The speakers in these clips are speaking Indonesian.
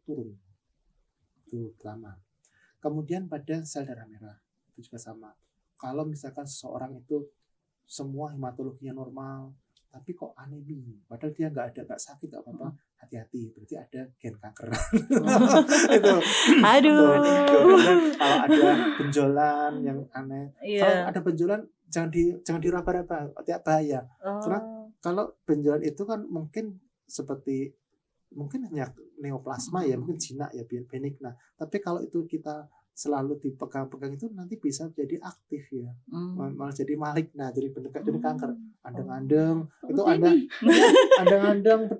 turun. Itu pertama. Kemudian pada sel darah merah itu juga sama. Kalau misalkan seseorang itu semua hematologinya normal, tapi kok anemi, padahal dia nggak sakit nggak apa-apa, hati-hati, berarti ada gen kanker. Itu. Aduh. Kemudian kalau ada benjolan yang aneh, kalau Iya. ada benjolan jangan diraba-raba, bahaya. Karena kalau benjolan itu kan mungkin hanya neoplasma ya, mungkin jinak ya, benigna. Tapi kalau itu kita selalu dipegang-pegang itu nanti bisa jadi aktif ya, malah jadi maligna, jadi jadi kanker. Andeng-andeng itu andeng-andeng.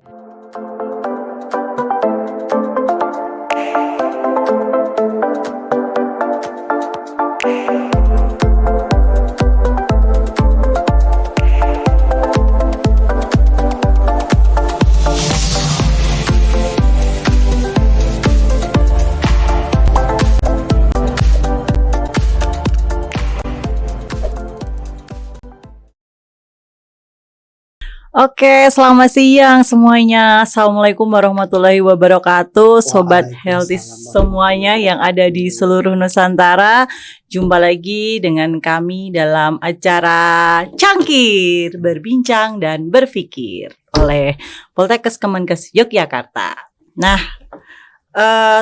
Oke, selamat siang semuanya. Assalamualaikum warahmatullahi wabarakatuh. Sobat Healthy semuanya yang ada di seluruh Nusantara. Jumpa lagi dengan kami dalam acara Cangkir, Berbincang dan Berpikir oleh Poltekkes Kemenkes Yogyakarta. Nah,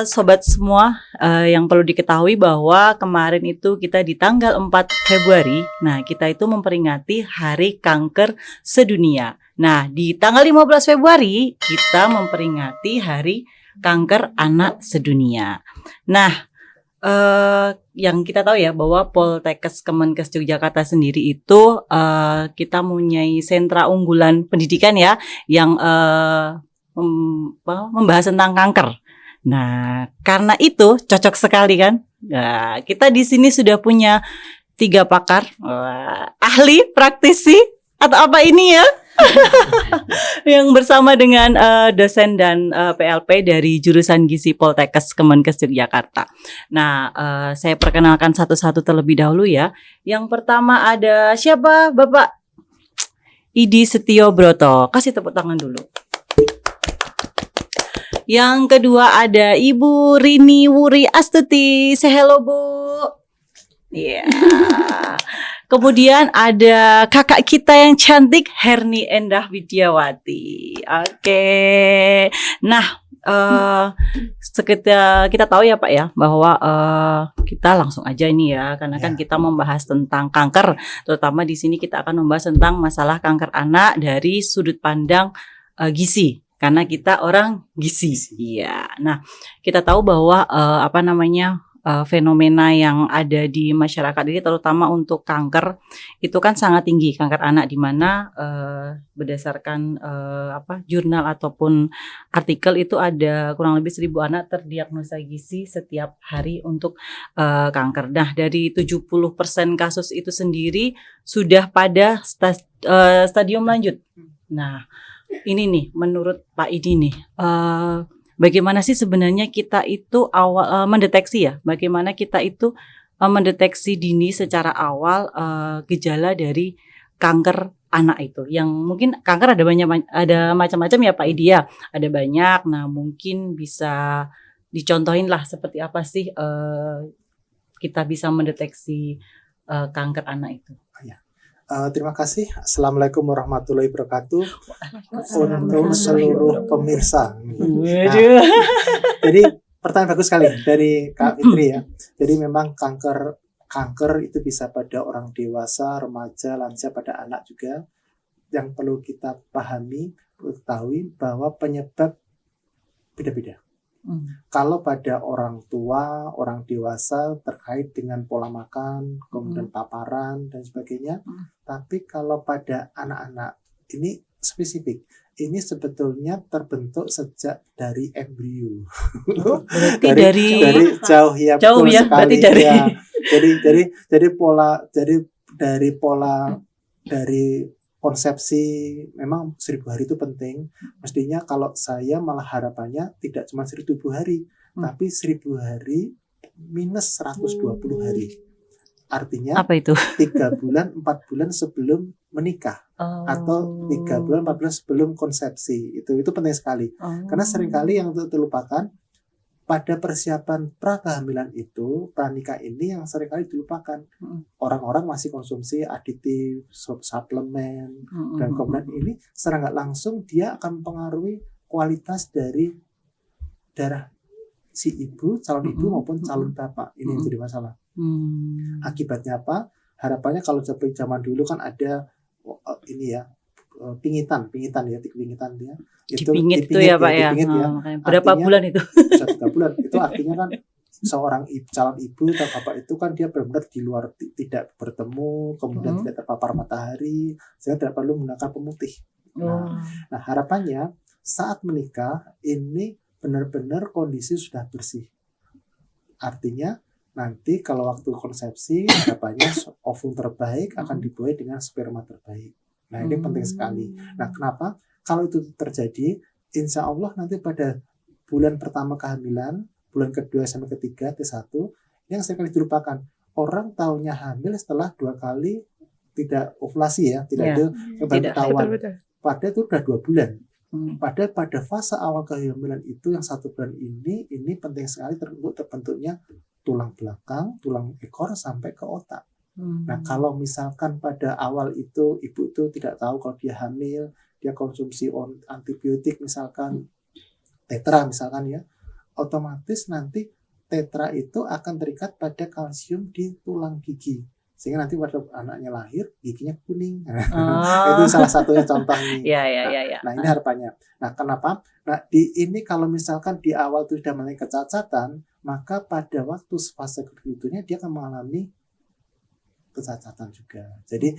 sobat semua, yang perlu diketahui bahwa kemarin itu kita di tanggal 4 Februari, nah kita itu memperingati Hari Kanker Sedunia. Nah, di tanggal 15 Februari kita memperingati Hari Kanker Anak Sedunia. Nah, yang kita tahu ya bahwa Poltekkes Kemenkes Yogyakarta sendiri itu kita mempunyai sentra unggulan pendidikan ya yang membahas tentang kanker. Nah, karena itu cocok sekali kan? Nah, kita di sini sudah punya 3 pakar, ahli, praktisi, atau apa ini ya? Yang bersama dengan dosen dan PLP dari jurusan Gizi Poltekkes Kemenkes Yogyakarta. Nah, saya perkenalkan satu-satu terlebih dahulu ya. Yang pertama ada siapa, Bapak? Idi Setio Broto. Kasih tepuk tangan dulu. Yang kedua ada Ibu Rini Wuri Astuti. Say hello, Bu. Iya. Yeah. Kemudian ada kakak kita yang cantik, Herni Endah Widiawati. Oke. Nah, kita tahu ya Pak ya bahwa kita langsung aja ini ya, karena kan kita membahas tentang kanker, terutama di sini kita akan membahas tentang masalah kanker anak dari sudut pandang gizi. Karena kita orang gizi. Iya. Nah, kita tahu bahwa fenomena yang ada di masyarakat ini terutama untuk kanker itu kan sangat tinggi, kanker anak, di mana berdasarkan jurnal ataupun artikel itu ada kurang lebih 1.000 anak terdiagnosa gizi setiap hari untuk kanker. Nah, dari 70% kasus itu sendiri sudah pada stadium lanjut. Nah, ini nih menurut Pak Idi nih, bagaimana sih sebenarnya kita itu awal mendeteksi ya? Bagaimana kita itu mendeteksi dini secara awal gejala dari kanker anak itu? Yang mungkin kanker ada macam-macam ya Pak Idi ya, ada banyak. Nah, mungkin bisa dicontohin lah seperti apa sih kita bisa mendeteksi kanker anak itu? Terima kasih. Assalamualaikum warahmatullahi wabarakatuh untuk seluruh pemirsa. Nah, jadi pertanyaan bagus sekali dari Kak Fitri ya. Jadi memang kanker itu bisa pada orang dewasa, remaja, lansia, pada anak juga. Yang perlu kita ketahui bahwa penyebab beda-beda. Kalau pada orang tua, orang dewasa terkait dengan pola makan, kemudian paparan dan sebagainya. Tapi kalau pada anak-anak ini spesifik. Ini sebetulnya terbentuk sejak dari embrio. Berarti dari jauh ya, betul ya, sekali dari... ya. Jadi dari konsepsi memang 1.000 hari itu penting. Mestinya kalau saya malah harapannya tidak cuma 1.000 hari, tapi 1.000 hari minus 120 hari. Artinya apa itu? 3 bulan, 4 bulan sebelum menikah. Atau 3 bulan, 4 bulan sebelum konsepsi. Itu penting sekali. Karena seringkali yang terlupakan, pada persiapan prakehamilan itu, pranikah ini yang seringkali dilupakan. Orang-orang masih konsumsi aditif, suplemen, dan kemudian ini secara nggak langsung dia akan mempengaruhi kualitas dari darah si ibu, calon ibu maupun calon bapak. Ini yang jadi masalah. Akibatnya apa? Harapannya kalau seperti zaman dulu kan ada ini ya, pingitan ya, pingitan dia. Itu dipingit itu ya Pak ya. Berapa bulan itu? Bisa 3 bulan. Itu artinya kan seorang calon ibu atau bapak itu kan dia benar-benar di luar, tidak bertemu, kemudian tidak terpapar matahari, sehingga tidak perlu menggunakan pemutih. Nah, harapannya saat menikah ini benar-benar kondisi sudah bersih. Artinya nanti kalau waktu konsepsi harapannya ovum terbaik akan dibuai dengan sperma terbaik. Nah, ini penting sekali. Nah, kenapa? Kalau itu terjadi, insya Allah nanti pada bulan pertama kehamilan, bulan kedua sampai ketiga T1, yang sekali dilupakan. Orang taunya hamil setelah 2 kali tidak ovulasi ya, tidak ada ketahuan. Padahal itu sudah 2 bulan. Padahal pada fase awal kehamilan itu yang 1 bulan ini penting sekali terbentuknya tulang belakang, tulang ekor sampai ke otak. Nah, kalau misalkan pada awal itu ibu itu tidak tahu kalau dia hamil, dia konsumsi antibiotik misalkan tetra misalkan ya, otomatis nanti tetra itu akan terikat pada kalsium di tulang gigi, sehingga nanti pada anaknya lahir giginya kuning. Itu salah satunya contoh nih. Nah, ini harapannya. Nah, kenapa? Nah, ini kalau misalkan di awal itu sudah mulai kecacatan, maka pada waktu fase berikutnya dia akan mengalami kecacatan juga. Jadi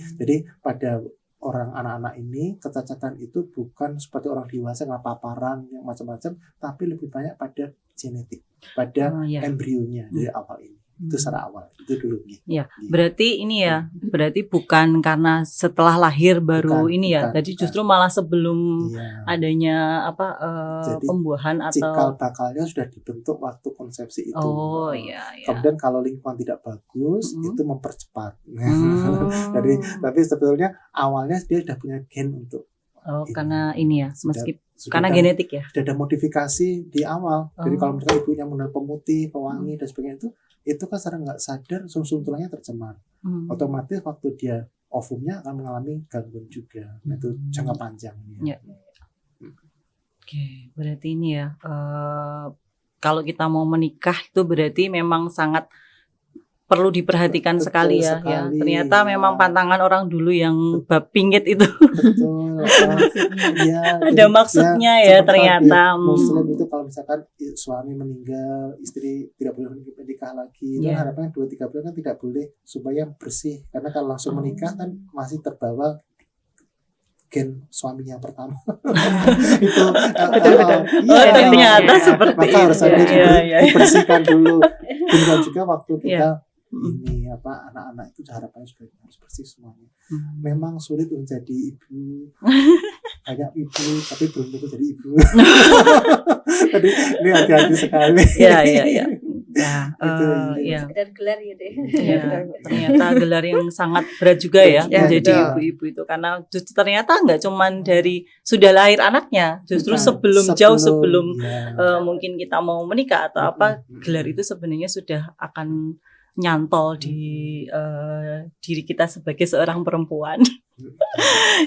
pada orang anak-anak ini kecacatan itu bukan seperti orang dewasa karena paparan yang macam-macam, tapi lebih banyak pada genetik, pada embrionya dari awal ini. Itu secara awal, itu dulu ya. Berarti ini ya, berarti bukan karena setelah lahir baru ini ya. Jadi justru malah sebelum adanya jadi, pembuahan atau cikal bakalnya sudah dibentuk waktu konsepsi itu. Kemudian kalau lingkungan tidak bagus, itu mempercepat. Jadi tapi sebetulnya awalnya dia sudah punya gen untuk karena ini ya, karena genetik ya. Sudah ada modifikasi di awal. Jadi kalau misalnya ibunya menggunakan pemutih, pewangi dan sebagainya itu kan secara nggak sadar sumsum tulangnya tercemar. Otomatis waktu dia ovumnya akan mengalami gangguan juga. Itu jangka panjang. Oke, berarti ini ya, kalau kita mau menikah itu berarti memang sangat perlu diperhatikan sekali ya. Ternyata memang pantangan orang dulu yang bab pingit itu. Betul. Ada maksudnya ya ternyata. Muslim itu kalau misalkan suami meninggal, istri tidak boleh menikah lagi. Dan harapannya 2-3 bulan kan tidak boleh supaya bersih. Karena kalau langsung menikah kan masih terbawa gen suaminya pertama. Itu betul. Ternyata seperti maka harus ada dibersihkan dulu. Dan juga waktu kita ini anak-anak itu harapannya sudah harus bersih semuanya. Memang sulit menjadi ibu, banyak ibu tapi belum tentu jadi ibu. Jadi ini hati-hati sekali. Sekedar gelar gitu ya. Ternyata gelar yang sangat berat juga ya menjadi ibu-ibu itu, karena justru ternyata nggak cuman dari sudah lahir anaknya, justru jauh sebelum mungkin kita mau menikah atau gelar itu sebenarnya sudah akan nyantol di diri kita sebagai seorang perempuan.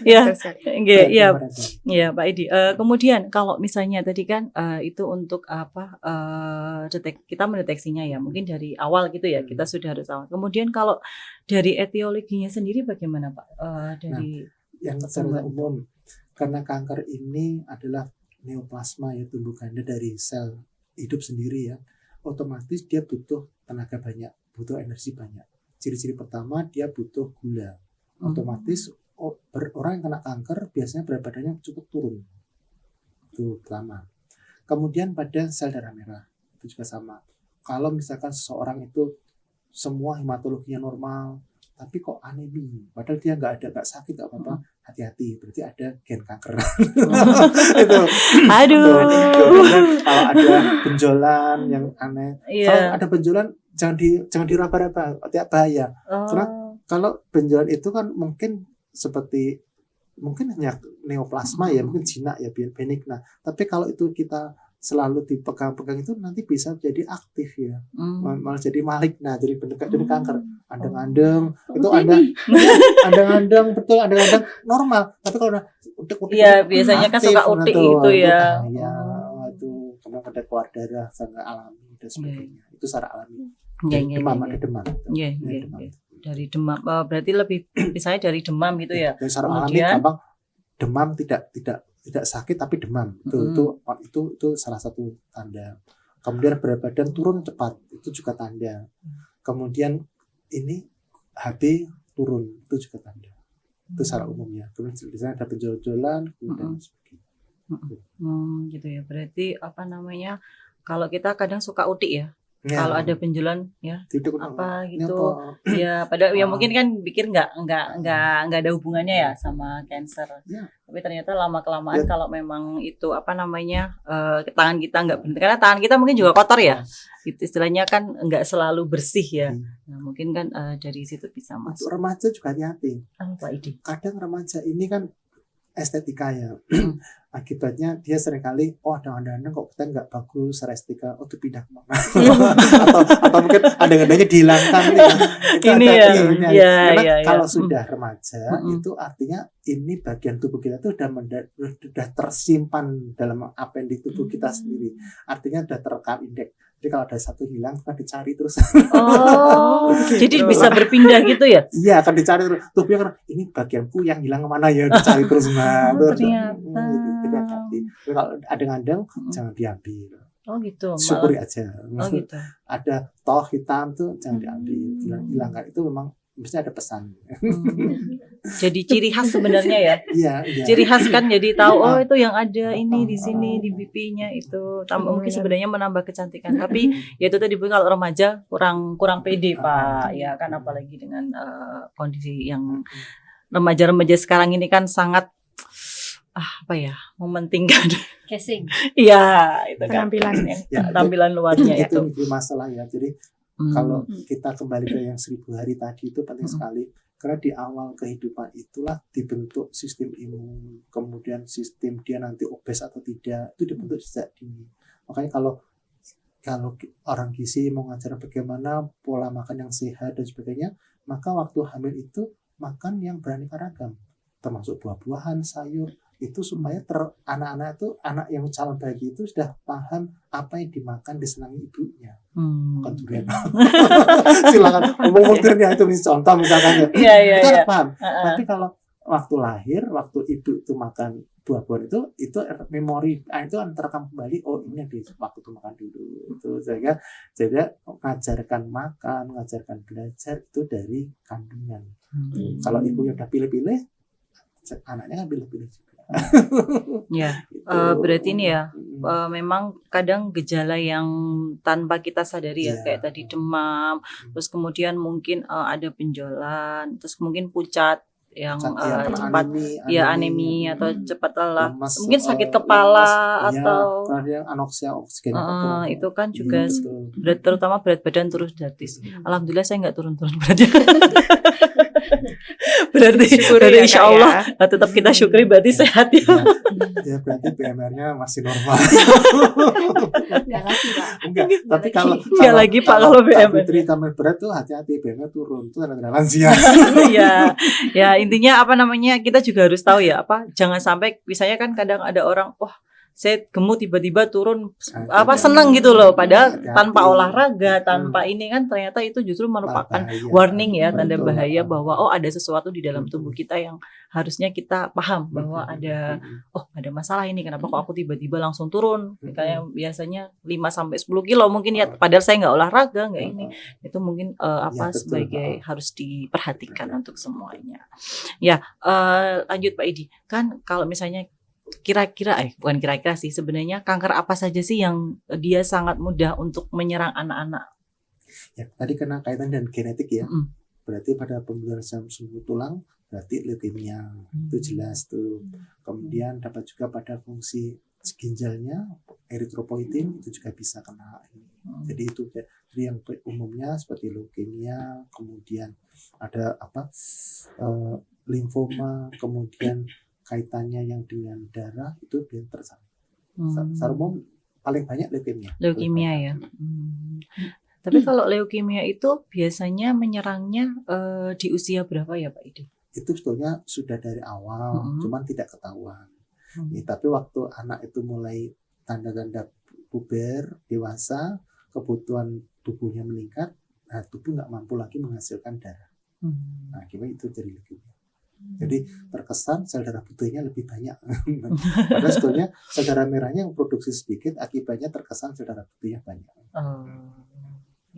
Ya Pak Edi. Kemudian kalau misalnya tadi kan itu untuk kita mendeteksinya ya mungkin dari awal gitu ya, kita sudah harus awal. Kemudian kalau dari etiologinya sendiri bagaimana Pak? Yang secara umum karena kanker ini adalah neoplasma ya, tumbuh ganda dari sel hidup sendiri ya, otomatis dia butuh tenaga banyak, butuh energi banyak. Ciri-ciri pertama dia butuh gula. Otomatis orang yang kena kanker biasanya berat badannya cukup turun. Itu pertama. Kemudian pada sel darah merah itu juga sama. Kalau misalkan seseorang itu semua hematologinya normal, tapi kok anemi, padahal dia nggak sakit nggak apa-apa, hati-hati, berarti ada gen kanker. Itu. Aduh. Kalau ada benjolan yang aneh, kalau ada benjolan jangan diraba-raba, tidak bahaya. Karena kalau benjolan itu kan mungkin hanya neoplasma ya, mungkin jinak ya, benigna. Tapi kalau itu kita selalu dipegang-pegang itu nanti bisa jadi aktif ya, Hmm. malah jadi maligna, jadi jadi kanker. Andeng-andeng itu Betul ada, nih. andeng-andeng betul, andeng-andeng normal, tapi kalau udah udik-udik Iya, biasanya kan suka utik gitu ya. bahaya. Oh. Itu karena ada keluar darah sangat alami dan sebagainya. Itu secara alami. Iya, Dari iya, demam, iya, ada iya. demam. Iya, Ya, iya, demam. iya. Dari demam, berarti lebih misalnya dari demam gitu ya. Dan secara alami Kemudian- gampang demam tidak sakit tapi demam. Itu salah satu tanda. Kemudian berat badan turun cepat, itu juga tanda. Kemudian ini HB turun, itu juga tanda. Itu secara umumnya. Kemudian di sana ada penjual-jualan, kemudian sebagainya. Gitu ya. Berarti apa namanya? Kalau kita kadang suka utik ya. Ya, Kalau ada penjualan ya tidak apa ini gitu. apa? Ya pada ya Ah. mungkin kan pikir nggak ada hubungannya ya sama cancer. Ya. Tapi ternyata lama kelamaan Ya. kalau memang itu apa namanya tangan kita nggak benar, karena tangan kita mungkin juga kotor ya. Itu istilahnya kan nggak selalu bersih ya. Nah, mungkin kan dari situ bisa Untuk masuk. remaja juga hati-hati. Apa ide? Kadang remaja ini kan estetika ya. Akibatnya dia seringkali kadang-kadang kok kita nggak bagus secara estetika, dipindah kemana atau mungkin ada-adanya dihilangkan gitu. Itu Ini ya, hati-hati, ini. iya, Karena iya, iya. kalau sudah remaja Mm-mm. itu artinya ini bagian tubuh kita tuh sudah tersimpan dalam apa yang di tubuh kita sendiri, artinya sudah terekam indeks. Jadi kalau ada satu hilang akan dicari terus. Oh, jadi bisa berpindah gitu ya? Iya, akan dicari terus. Tubuhnya kan ini bagianku yang hilang kemana ya, dicari terus. Nah, Oh, ternyata. Jadi hati-hati. Tapi kalau ada ngandeng jangan diambil. Oh gitu. Syukuri aja. Oh gitu. Ada toh hitam tuh jangan diambil. Hilangkan itu memang mesti ada pesan. Jadi ciri khas sebenarnya ya. Iya, iya. Ciri khas kan, jadi tahu itu yang ada ini di sini di pipinya itu. Mungkin sebenarnya menambah kecantikan. Tapi ya itu tadi Bu, kalau remaja kurang pede Pak. Ya kan apalagi dengan kondisi yang remaja-remaja sekarang ini kan sangat mementingkan. Casing. Iya, itu kan Penampilan. Ya, tampilan luarnya itu itu. menjadi masalah ya. Jadi kalau kita kembali ke yang 1000 hari tadi itu penting sekali. Karena di awal kehidupan itulah dibentuk sistem imun, kemudian sistem dia nanti obes atau tidak itu dibentuk sejak dini. Makanya kalau orang gizi mau ngajar bagaimana pola makan yang sehat dan sebagainya, maka waktu hamil itu makan yang beraneka ragam, termasuk buah-buahan, sayur, itu supaya anak-anak itu, anak yang calon bayi itu sudah paham apa yang dimakan disenangi ibunya. Bukan durian. Silakan ngomong durian itu contoh misalkan ya. Iya. Itu harus paham. Tapi kalau waktu lahir, waktu ibu itu makan buah-buahan itu memori itu terekam kembali. Oh ini di waktu itu makan dulu. Itu jadi ngajarkan makan, ngajarkan belajar itu dari kandungan. Kalau ibunya udah pilih-pilih, anaknya kan pilih-pilih juga. Ya, Gitu. berarti ini ya memang kadang gejala yang tanpa kita sadari ya, Iya. kayak tadi demam, terus kemudian mungkin ada benjolan, terus mungkin pucat yang cepat, anemi atau cepat lelah, lemas, mungkin sakit kepala lemas, atau kemudian anoksia oksigen itu kan juga betul. terutama berat badan turun drastis. Alhamdulillah saya nggak turun-turun beratnya. berarti ya, insya Kak, Allah ya. tetap kita syukuri berarti sehat ya. Ya berarti BMR-nya masih normal. Enggak lagi, Pak. Enggak, tapi kalau Nggak lagi, Pak, kalau BMR. Fitri tamat berat tuh hati-hati BMR turun, itu tanda lansia. ya intinya apa namanya, kita juga harus tahu ya, jangan sampai misalnya kan kadang ada orang saya gemuk tiba-tiba turun seneng gitu loh, padahal tanpa olahraga, tanpa ini kan ternyata itu justru merupakan warning ya, tanda bahaya bahwa ada sesuatu di dalam tubuh kita yang harusnya kita paham bahwa ada masalah ini, kenapa kok aku tiba-tiba langsung turun, kayak biasanya 5-10 kilo mungkin ya, padahal saya nggak olahraga, nggak ini, itu mungkin sebagai harus diperhatikan untuk semuanya. Ya, lanjut Pak Idi, kan kalau misalnya bukan kira-kira sih, sebenarnya kanker apa saja sih yang dia sangat mudah untuk menyerang anak-anak? Ya, tadi kena kaitan dengan genetik ya. Berarti pada pembuluh sumbu tulang berarti leukemia. Itu jelas tuh. Kemudian dapat juga pada fungsi ginjalnya, eritropoietin itu juga bisa kena ini. Jadi itu jadi yang umumnya seperti leukemia, kemudian ada limfoma, kemudian kaitannya yang dengan darah itu biar tersambung. Secara umum paling banyak leukemia. Leukemia ya. Tapi kalau leukemia itu biasanya menyerangnya di usia berapa ya Pak Ide? Itu sebetulnya sudah dari awal, cuman tidak ketahuan. Tapi waktu anak itu mulai tanda-tanda puber, dewasa, kebutuhan tubuhnya meningkat, nah tubuh nggak mampu lagi menghasilkan darah. Nah, gimana itu jadi leukemia. Jadi terkesan sel darah putihnya lebih banyak. Padahal sebetulnya sel darah merahnya yang produksi sedikit, akibatnya terkesan sel darah putihnya banyak.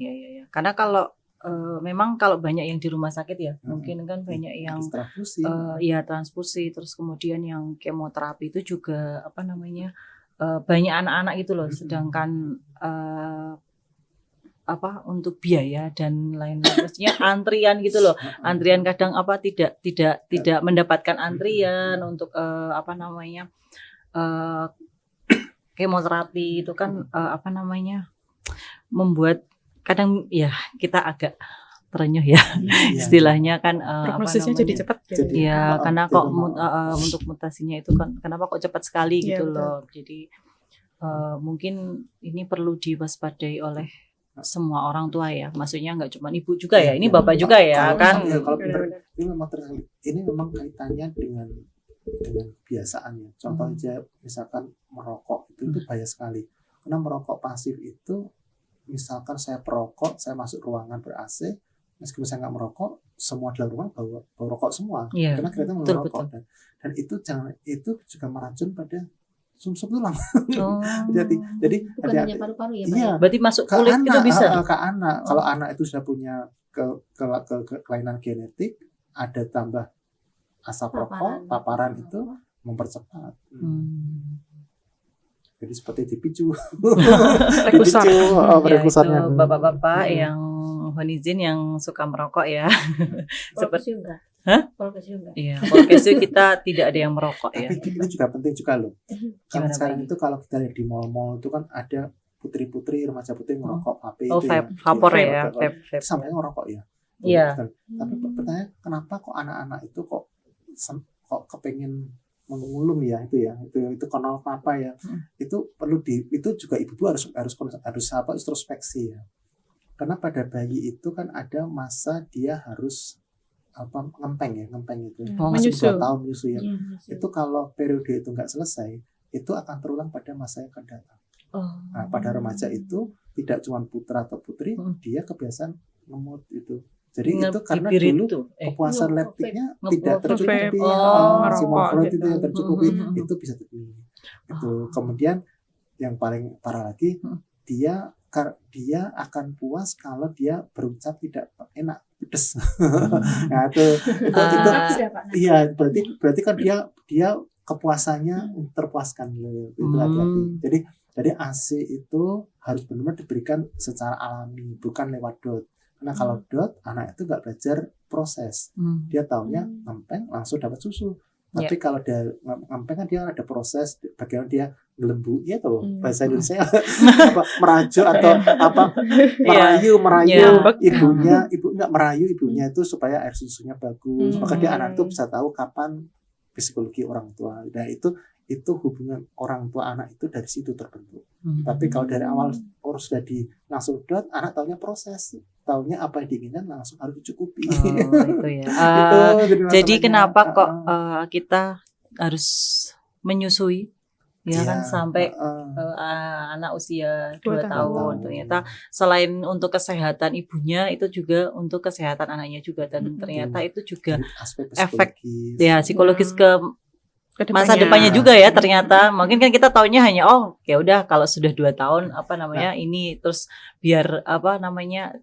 Iya. Karena kalau memang kalau banyak yang di rumah sakit ya, mungkin kan banyak yang transfusi. Transfusi, terus kemudian yang kemoterapi itu juga banyak anak-anak gitu loh, sedangkan untuk biaya dan lain-lain, maksudnya antrian gitu loh, antrian kadang tidak mendapatkan antrian untuk kemoterapi itu kan membuat kadang ya kita agak terenyuh ya, istilahnya kan prognosisnya jadi cepat ya, karena kok untuk mutasinya itu kan kenapa kok cepat sekali gitu loh. Jadi mungkin ini perlu diwaspadai oleh semua orang tua ya, maksudnya nggak cuma ibu juga ya, ini bapak juga ya kan. Kalau ini memang kaitannya dengan kebiasaannya. Contohnya misalkan merokok itu bahaya sekali, karena merokok pasif itu, misalkan saya perokok, saya masuk ruangan ber-AC, meskipun saya nggak merokok, semua dalam rumah bau rokok semua, karena kita merokok. Dan itu juga meracun pada sumsum tulang. Jadi bukan hanya paru-paru ya, Pak? Iya, berarti masuk kulit itu bisa. Ke anak. Kalau anak itu sudah punya kelainan genetik, ada tambah asap rokok, paparan itu mempercepat. Jadi seperti dipicu. Prekursornya. Itu bapak-bapak yang honizin yang suka merokok ya. Seperti enggak? Iya, Polkesio kita tidak ada yang merokok ya. Tapi ini juga penting juga loh. Karena sekarang itu kalau kita lihat di mall-mall itu kan ada putri-putri, remaja putri merokok vape itu vapor ya. Sampai ngerokok ya. Iya. Tapi pertanyaan, kenapa kok anak-anak itu kok kepengen mengulum ya itu kenapa ya? Itu perlu itu juga ibu harus introspeksi ya. Karena pada bayi itu kan ada masa dia harus ngempeng itu masih 2 tahun menyusui ya. Itu kalau periode itu nggak selesai, itu akan terulang pada masa yang akan datang. Nah, pada remaja itu tidak cuma putra atau putri, dia kebiasaan ngemut itu. Jadi itu karena dulu kepuasan leptiknya tidak tercukupi, simofloid itu yang tercukupi, itu bisa terjadi. Itu kemudian yang paling parah lagi, dia akan puas kalau dia berucap tidak enak, pedes. Nah itu iya, berarti kan dia kepuasannya terpuaskan itu hati-hati. Jadi AC itu harus benar-benar diberikan secara alami, bukan lewat dot. Karena kalau dot, anak itu nggak belajar proses. Dia taunya ngempeng langsung dapat susu. Tapi kalau dia ngempeng kan dia ada proses bagaimana dia ngelembu ya tuh bahasa Indonesia merajuk atau merayu ibu nggak merayu ibunya itu supaya air susunya bagus. Maka dia anak itu bisa tahu kapan psikologi orang tua. Nah itu hubungan orang tua anak itu dari situ terbentuk. Tapi kalau dari awal sudah langsung dot, anak taunya proses, taunya apa yang diinginkan langsung harus dicukupi. Itu ya. Jadi kenapa kok kita harus menyusui ya kan sampai anak usia 2 tahun. Ternyata selain untuk kesehatan ibunya, itu juga untuk kesehatan anaknya juga, dan ternyata itu juga efek ya psikologis ke masa depannya juga ya. Ternyata mungkin kan kita taunya hanya ya udah kalau sudah 2 tahun ini terus biar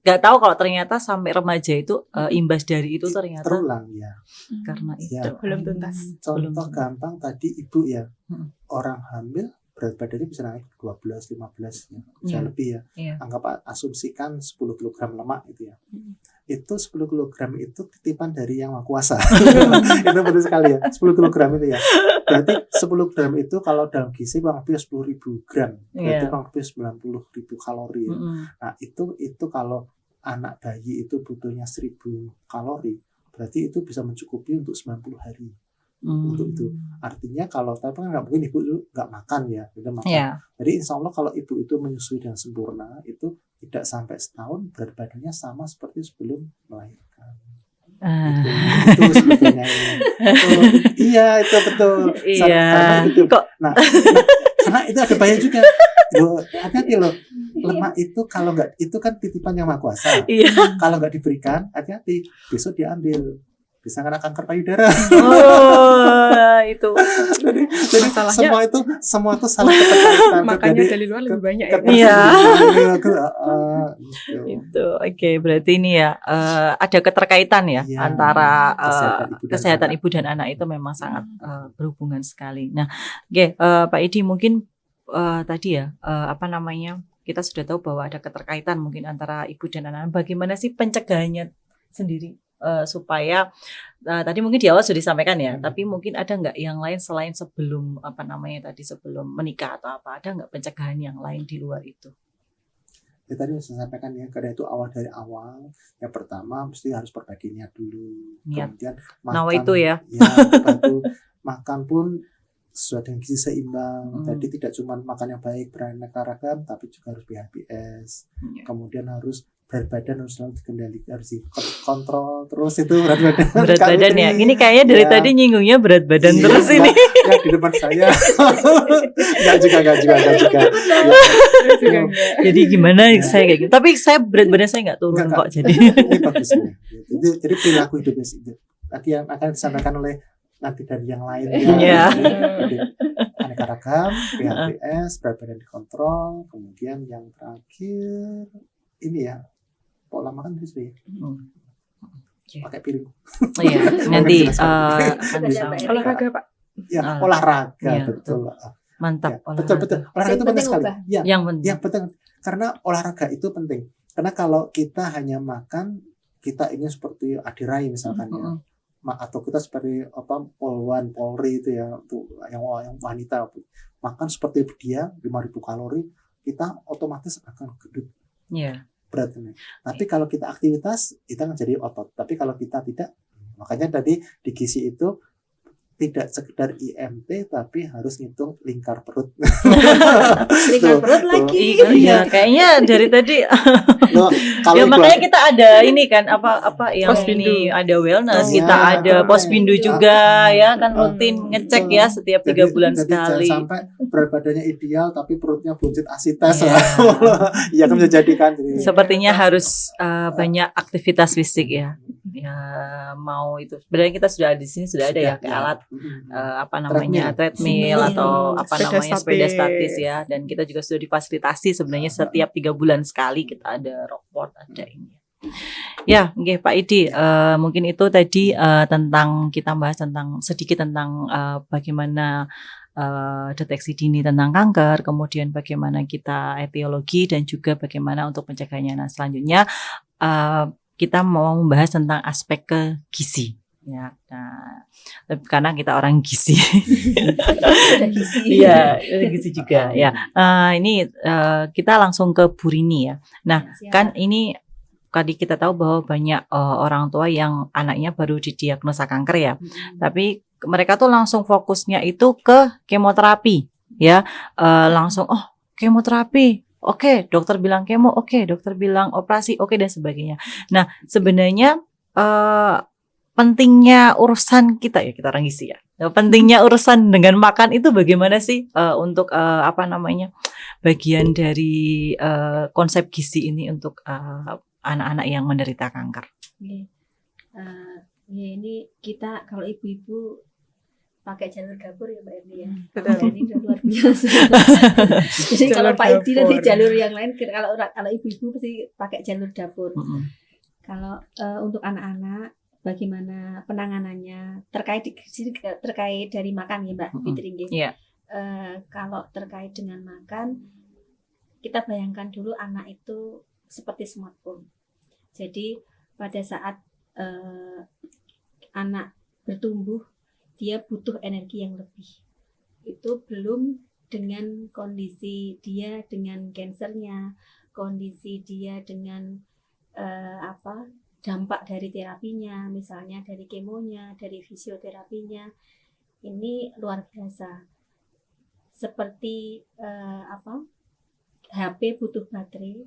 nggak tahu kalau ternyata sampai remaja itu imbas dari itu ternyata terulang ya. Karena itu belum tuntas. Contoh gampang tadi ibu ya, orang hamil berat badannya bisa naik 12-15 ya, bisa lebih ya. Anggap asumsikan 10 kg lemak itu ya. Itu 10 kg itu titipan dari Yang Maha Kuasa. Itu betul sekali ya, 10 kg itu ya. Berarti 10 gram itu kalau dalam gizi kurang lebih 10.000 gram. Berarti kurang lebih 90.000 kalori ya. Nah itu kalau anak bayi itu butuhnya 1.000 kalori, berarti itu bisa mencukupi untuk 90 hari. untuk itu. Artinya kalau tapi kan nggak mungkin ibu nggak makan ya, udah makan. Iya. Jadi insya Allah kalau ibu itu menyusui dengan sempurna itu tidak sampai setahun berat badannya sama seperti sebelum melahirkan. Itu sebetulnya. Iya itu betul. Iya. Karena itu. Kok Karena itu ada bahaya juga. Loh, hati-hati loh. Lemak itu kalau nggak itu kan titipan yang Maha Kuasa. iya. Kalau nggak diberikan, hati-hati. Besok diambil. Bisa kena kanker payudara. Oh, itu. jadi Masalahnya- semua itu salah keterkaitan. Makanya dari luar lebih banyak ya. Iya. Gitu. Itu oke, berarti ini ya ada keterkaitan ya Iya, antara kesehatan ibu dan kesehatan ibu dan anak itu memang sangat berhubungan sekali. Nah, oke, Pak Idi mungkin tadi ya apa namanya, kita sudah tahu bahwa ada keterkaitan mungkin antara ibu dan anak. Bagaimana sih pencegahannya sendiri supaya tadi mungkin di awal sudah disampaikan ya, tapi mungkin ada nggak yang lain selain sebelum apa namanya tadi sebelum menikah atau apa, ada nggak pencegahan yang lain di luar itu? Ya tadi saya sampaikan ya, karena itu dari awal. Yang pertama mesti harus perbaiki niat dulu. Niat. Kemudian Nawa itu ya. Bantu makan pun sesuai dengan gizi seimbang. Jadi tidak cuma makan yang baik beraneka ragam, tapi juga harus BHBS. Kemudian harus berat badan harus selalu dikendalikan, harus dikontrol terus itu berat badan. Berat badan ya. Ini kayaknya dari tadi nyinggungnya berat badan terus ini. Ya di depan saya. Enggak juga. Ya. Jadi gimana saya kayak gitu. Tapi saya berat badan saya nggak turun Enggak. kok jadi. Ini bagusnya. Jadi perilaku hidupnya itu nanti yang akan disampaikan oleh nanti dari yang lainnya. Iya. Jadi, aneka ragam, BHBS, berat badan dikontrol, kemudian yang terakhir ini ya pola makan terus ya. Pakai piring. Oh iya, nanti akan bisa. Olahraga Pak. Ya, olahraga Iya, betul. Mantap. Ya, betul. Olahraga itu penting sekali. Ya, Yang penting. yang penting karena olahraga itu penting. Karena kalau kita hanya makan, kita ingin seperti Adirai misalkan ya. Atau kita seperti polwan, polri itu ya, tuh yang wanita makan seperti dia 5.000 kalori, kita otomatis akan gendut. Iya. Berat ini. Tapi kalau kita aktivitas, kita akan jadi otot. Tapi kalau kita tidak, makanya tadi di gizi itu tidak sekedar IMT, tapi harus ngitung lingkar perut. Lingkar perut lagi. Iya, kayaknya dari tadi. Loh, kalau Ya makanya kita ada ini kan apa yang Pospindu. ini ada wellness, Oh, kita ya, ada betul. pospindu juga ya kan rutin ngecek ya setiap 3 bulan jadi sekali. jangan sampai berat badannya ideal tapi perutnya buncit asitas. Iya. Iya kan bisa jadi kan. Jadi, Sepertinya harus banyak aktivitas fisik ya. Ya mau itu. Sebenarnya kita sudah di sini sudah ada ya kayak alat apa namanya treadmill atau apa Sepeda namanya sepeda statis. statis ya, dan kita juga sudah difasilitasi sebenarnya setiap 3 bulan sekali kita ada rockboard, ada ini. Ya, oke Pak Idi, mungkin itu tadi tentang kita bahas tentang sedikit tentang bagaimana deteksi dini tentang kanker, kemudian bagaimana kita etiologi dan juga bagaimana untuk pencegahannya. Nah, selanjutnya kita mau membahas tentang aspek ke gizi. Ya, nah, karena kita orang gizi. Ada gizi. Iya, gizi juga. Ya, ini kita langsung ke Bu Rini ya. Nah, kan ini tadi kita tahu bahwa banyak orang tua yang anaknya baru didiagnosa kanker ya, tapi mereka tuh langsung fokusnya itu ke kemoterapi, ya, langsung kemoterapi. Oke, dokter bilang kemo, oke, dokter bilang operasi, oke, dan sebagainya. Nah, sebenarnya pentingnya urusan kita ya, kita orang gizi ya. Pentingnya urusan dengan makan itu bagaimana sih untuk apa namanya bagian dari konsep gizi ini untuk anak-anak yang menderita kanker. Ya ini kita kalau ibu-ibu pakai jalur dapur ya Mbak Erni ya. Betul. Ini udah luar biasa. Jadi kalau Pak Idi nanti jalur yang lain, kalau ibu-ibu pasti pakai jalur dapur. Kalau untuk anak-anak bagaimana penanganannya terkait dari makan ya Mbak Fitri nggih. Iya. Kalau terkait dengan makan, kita bayangkan dulu anak itu seperti smartphone. Jadi pada saat anak bertumbuh, dia butuh energi yang lebih. Itu belum dengan kondisi dia dengan kansernya, kondisi dia dengan dampak dari terapinya, misalnya dari kemonya, dari fisioterapinya. ini luar biasa. Seperti HP butuh baterai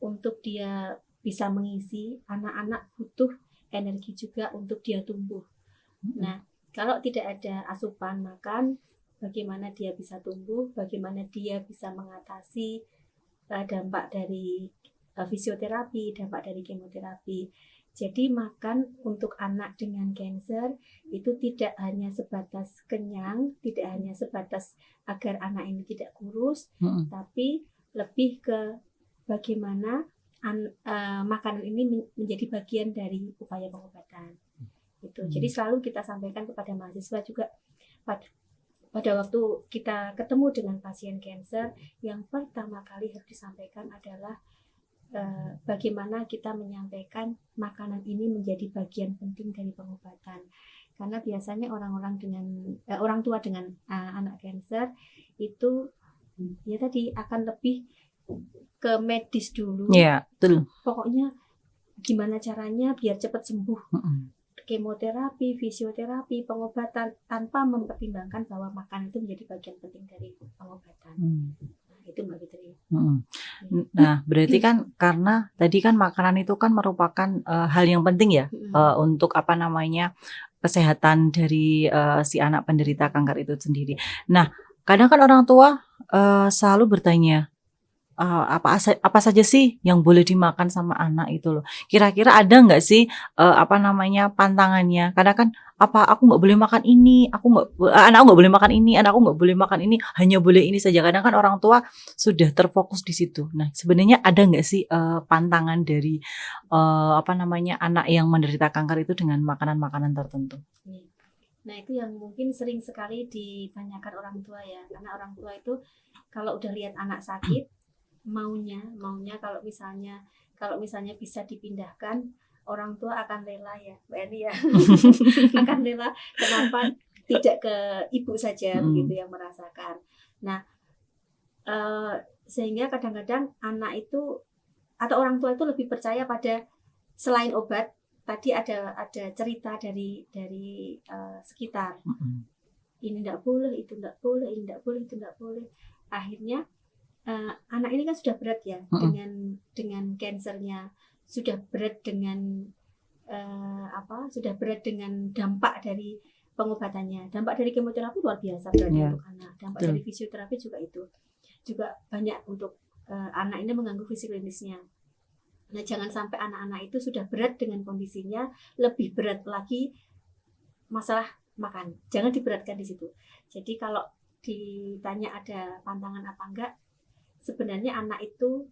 untuk dia bisa mengisi, anak-anak butuh energi juga untuk dia tumbuh. Nah, kalau tidak ada asupan makan, bagaimana dia bisa tumbuh, bagaimana dia bisa mengatasi dampak dari fisioterapi, dampak dari kemoterapi. Jadi makan untuk anak dengan kanker itu tidak hanya sebatas kenyang, tidak hanya sebatas agar anak ini tidak kurus, tapi lebih ke bagaimana makanan ini menjadi bagian dari upaya pengobatan. Itu. Jadi selalu kita sampaikan kepada mahasiswa juga pada waktu kita ketemu dengan pasien kanker, yang pertama kali harus disampaikan adalah bagaimana kita menyampaikan makanan ini menjadi bagian penting dari pengobatan. Karena biasanya orang tua dengan anak kanker itu ya tadi akan lebih ke medis dulu. Iya, betul. Pokoknya gimana caranya biar cepat sembuh. Kemoterapi, fisioterapi, pengobatan tanpa mempertimbangkan bahwa makanan itu menjadi bagian penting dari pengobatan. Itu Mbak Fitri. Nah, berarti kan karena tadi kan makanan itu kan merupakan hal yang penting ya untuk kesehatan dari si anak penderita kanker itu sendiri. Nah, kadang kan orang tua selalu bertanya apa saja sih yang boleh dimakan sama anak itu loh. Kira-kira ada nggak sih pantangannya? Karena kan aku nggak boleh makan ini, anakku nggak boleh makan ini, anakku nggak boleh makan ini, hanya boleh ini saja. Kadang kan orang tua sudah terfokus di situ. Nah, sebenarnya ada nggak sih pantangan dari anak yang menderita kanker itu dengan makanan-makanan tertentu? Nah, itu yang mungkin sering sekali ditanyakan orang tua ya. Karena orang tua itu kalau udah lihat anak sakit, maunya kalau misalnya bisa dipindahkan, orang tua akan rela ya, Mbak Eni ya. Akan rela, kenapa tidak ke ibu saja begitu yang merasakan. Nah, sehingga kadang-kadang anak itu atau orang tua itu lebih percaya pada selain obat. Tadi ada cerita dari sekitar. Ini tidak boleh, itu tidak boleh, ini tidak boleh, itu tidak boleh. Akhirnya anak ini kan sudah berat ya dengan kansernya, sudah berat dengan dampak dari pengobatannya. Dampak dari kemoterapi luar biasa beratnya untuk anak. Dampak dari fisioterapi juga banyak untuk anak ini mengganggu fisik klinisnya. Nah, jangan sampai anak-anak itu sudah berat dengan kondisinya, lebih berat lagi masalah makan. Jangan diberatkan di situ. Jadi kalau ditanya ada pantangan apa enggak, sebenarnya anak itu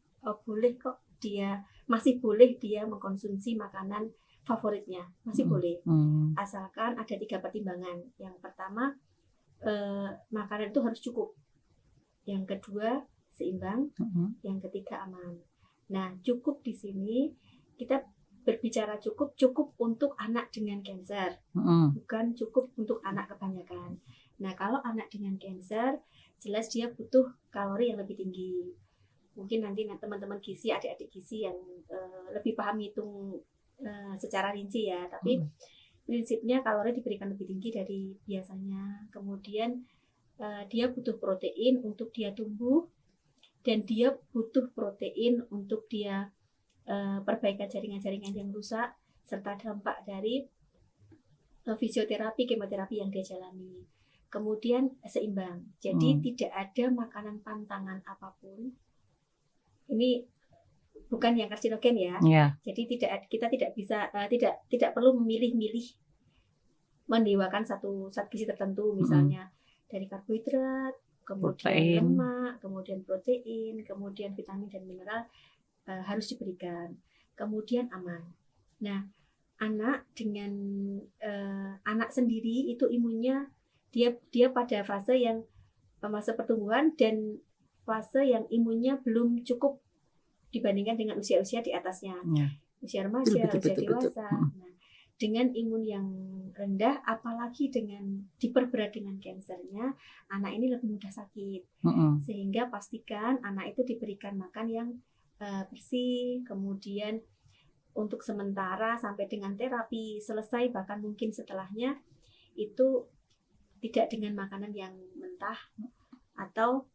masih boleh dia mengkonsumsi makanan favoritnya, masih boleh. Asalkan ada 3 pertimbangan. Yang pertama, makanan itu harus cukup. Yang kedua, seimbang. Yang ketiga, aman. Nah, cukup di sini kita berbicara cukup untuk anak dengan kanker, bukan cukup untuk anak kebanyakan. Nah, kalau anak dengan kanker, jelas dia butuh kalori yang lebih tinggi. Mungkin nanti teman-teman gizi, adik-adik gizi yang lebih paham hitung secara rinci ya. Tapi prinsipnya kalori diberikan lebih tinggi dari biasanya. Kemudian dia butuh protein untuk dia tumbuh, dan dia butuh protein untuk dia perbaikan jaringan-jaringan yang rusak, serta dampak dari fisioterapi, kemoterapi yang dia jalani. Kemudian seimbang. Jadi tidak ada makanan pantangan apapun. Ini bukan yang karsinogen ya. Jadi kita tidak bisa tidak perlu memilih-milih mendewakan satu zat gizi tertentu, misalnya dari karbohidrat, kemudian lemak, kemudian protein, kemudian vitamin dan mineral harus diberikan. Kemudian aman. Nah, anak sendiri itu imunnya dia pada fase pertumbuhan dan fase yang imunnya belum cukup dibandingkan dengan usia-usia di atasnya. Usia remaja, usia dewasa. Nah, dengan imun yang rendah, apalagi dengan diperberat dengan kansernya, anak ini lebih mudah sakit. Sehingga pastikan anak itu diberikan makan yang bersih, kemudian untuk sementara sampai dengan terapi selesai, bahkan mungkin setelahnya itu tidak dengan makanan yang mentah atau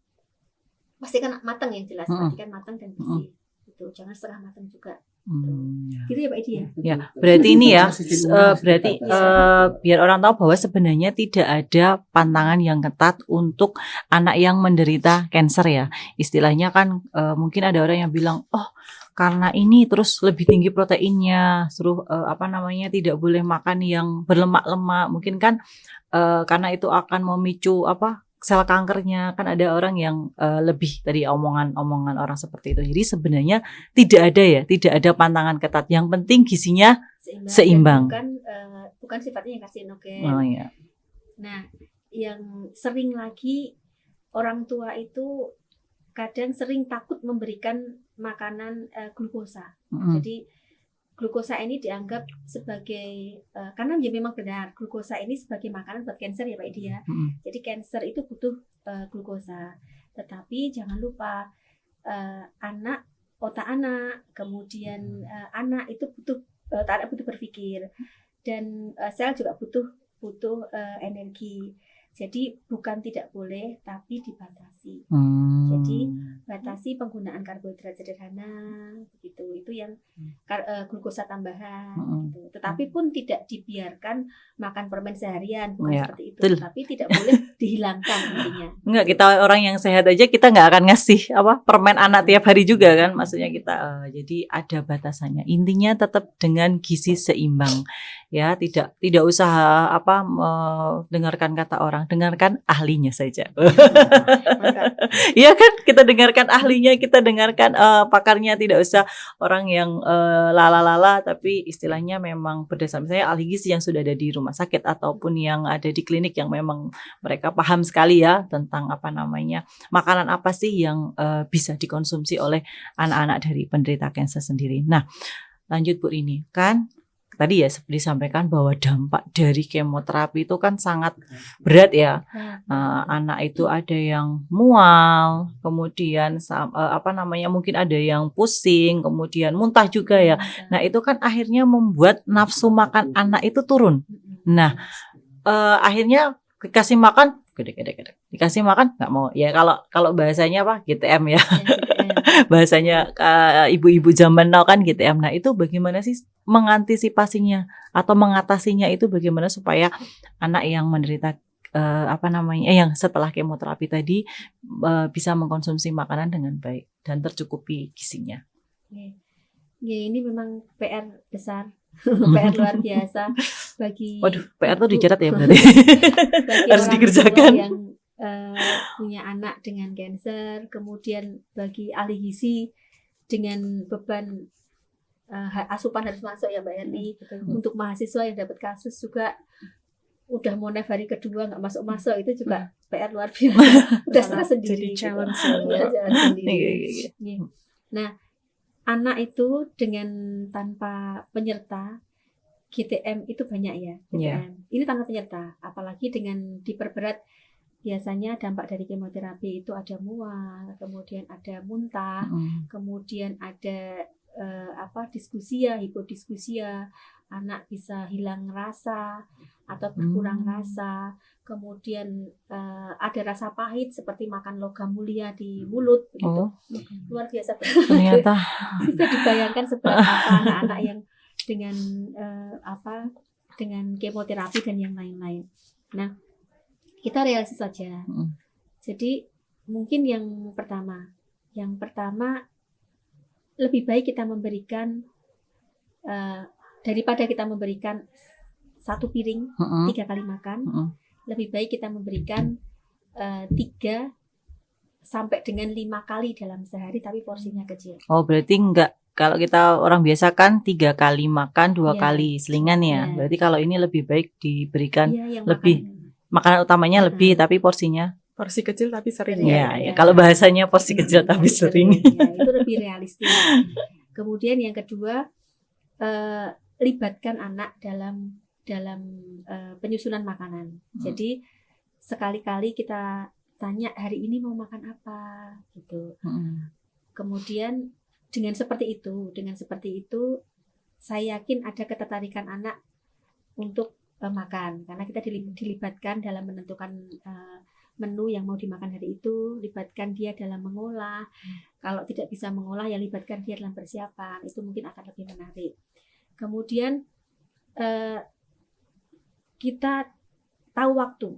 pastikan matang yang jelas, pastikan matang dan bersih. Itu jangan setengah matang juga. Gitu ya Pak Edi ya. Ya, berarti ini ya, berarti biar orang tahu bahwa sebenarnya tidak ada pantangan yang ketat untuk anak yang menderita kanker ya. Istilahnya kan mungkin ada orang yang bilang, oh karena ini terus lebih tinggi proteinnya, suruh tidak boleh makan yang berlemak-lemak. Mungkin kan karena itu akan memicu sel kankernya, kan ada orang yang lebih dari omongan orang seperti itu. Jadi sebenarnya tidak ada pantangan ketat. Yang penting gizinya seimbang. Bukan sifatnya yang karsinogen. Oh, iya. Nah, yang sering lagi orang tua itu kadang sering takut memberikan makanan glukosa. Jadi glukosa ini dianggap sebagai karena ya memang benar glukosa ini sebagai makanan buat kanker ya Pak Edi ya. Jadi kanker itu butuh glukosa. Tetapi jangan lupa otak anak, kemudian anak itu butuh berpikir dan sel juga butuh energi. Jadi bukan tidak boleh tapi dibatasi. Jadi batasi penggunaan karbohidrat sederhana begitu. Itu yang glukosa tambahan gitu. Tetapi pun tidak dibiarkan makan permen seharian, bukan seperti itu. Tapi tidak boleh dihilangkan intinya. Enggak, kita orang yang sehat aja kita nggak akan ngasih permen anak tiap hari juga kan. Maksudnya kita jadi ada batasannya. Intinya tetap dengan gizi seimbang. Ya, tidak usah dengarkan kata orang, dengarkan ahlinya saja. Iya kan, kita dengarkan ahlinya, kita dengarkan pakarnya, tidak usah orang yang lala-lala, tapi istilahnya memang berdasarkan misalnya ahli gizi yang sudah ada di rumah sakit ataupun yang ada di klinik yang memang mereka paham sekali ya tentang makanan apa sih yang bisa dikonsumsi oleh anak-anak dari penderita kanker sendiri. Nah, lanjut Bu Rini, kan tadi ya disampaikan bahwa dampak dari kemoterapi itu kan sangat berat ya. Anak itu ada yang mual, kemudian mungkin ada yang pusing, kemudian muntah juga ya. Nah, itu kan akhirnya membuat nafsu makan anak itu turun. Nah, akhirnya dikasih makan gede-gede. Dikasih makan nggak mau. Ya kalau bahasanya GTM ya. Bahasanya ibu-ibu zaman now kan GTM. Nah, itu bagaimana sih mengantisipasinya atau mengatasinya itu bagaimana supaya anak yang menderita yang setelah kemoterapi tadi bisa mengkonsumsi makanan dengan baik dan tercukupi gizinya. Ya, ini memang PR besar. PR luar biasa bagi PR tuh dicatat ya berarti. Bagi harus orang dikerjakan tua yang punya anak dengan kanker, kemudian bagi ahli gizi dengan beban asupan harus masuk ya Mbak Erni. Untuk mahasiswa yang dapat kasus juga udah mau hari kedua nggak masuk itu juga PR luar biasa. Udah stres sendiri. Jadi challenge sendiri. Nah, anak itu dengan tanpa penyerta GTM itu banyak ya. GTM. Ini tanpa penyerta, apalagi dengan diperberat. Biasanya dampak dari kemoterapi itu ada mual, kemudian ada muntah, kemudian ada diskusia, hipodiskusia, anak bisa hilang rasa atau berkurang rasa, kemudian ada rasa pahit seperti makan logam mulia di mulut begitu. Luar biasa ternyata. Bisa dibayangkan seperti apa anak-anak yang dengan dengan kemoterapi dan yang lain-lain. Nah, kita realistis saja. Jadi mungkin yang pertama lebih baik kita memberikan daripada kita memberikan 1 piring 3 kali makan, lebih baik kita memberikan 3 sampai dengan 5 kali dalam sehari tapi porsinya kecil. Oh, berarti enggak, kalau kita orang biasa kan 3 kali makan 2 kali selingan ya. Berarti kalau ini lebih baik diberikan lebih makanan utamanya lebih tapi porsinya porsi kecil tapi sering. Ya. Kalau bahasanya porsi kecil tapi sering. Ya, itu lebih realistis. Kemudian yang kedua, libatkan anak dalam penyusunan makanan. Jadi sekali-kali kita tanya hari ini mau makan apa gitu. Kemudian dengan seperti itu saya yakin ada ketertarikan anak untuk makan, karena kita dilibatkan dalam menentukan menu yang mau dimakan hari itu, libatkan dia dalam mengolah. Kalau tidak bisa mengolah, ya libatkan dia dalam persiapan. Itu mungkin akan lebih menarik. Kemudian kita tahu waktu,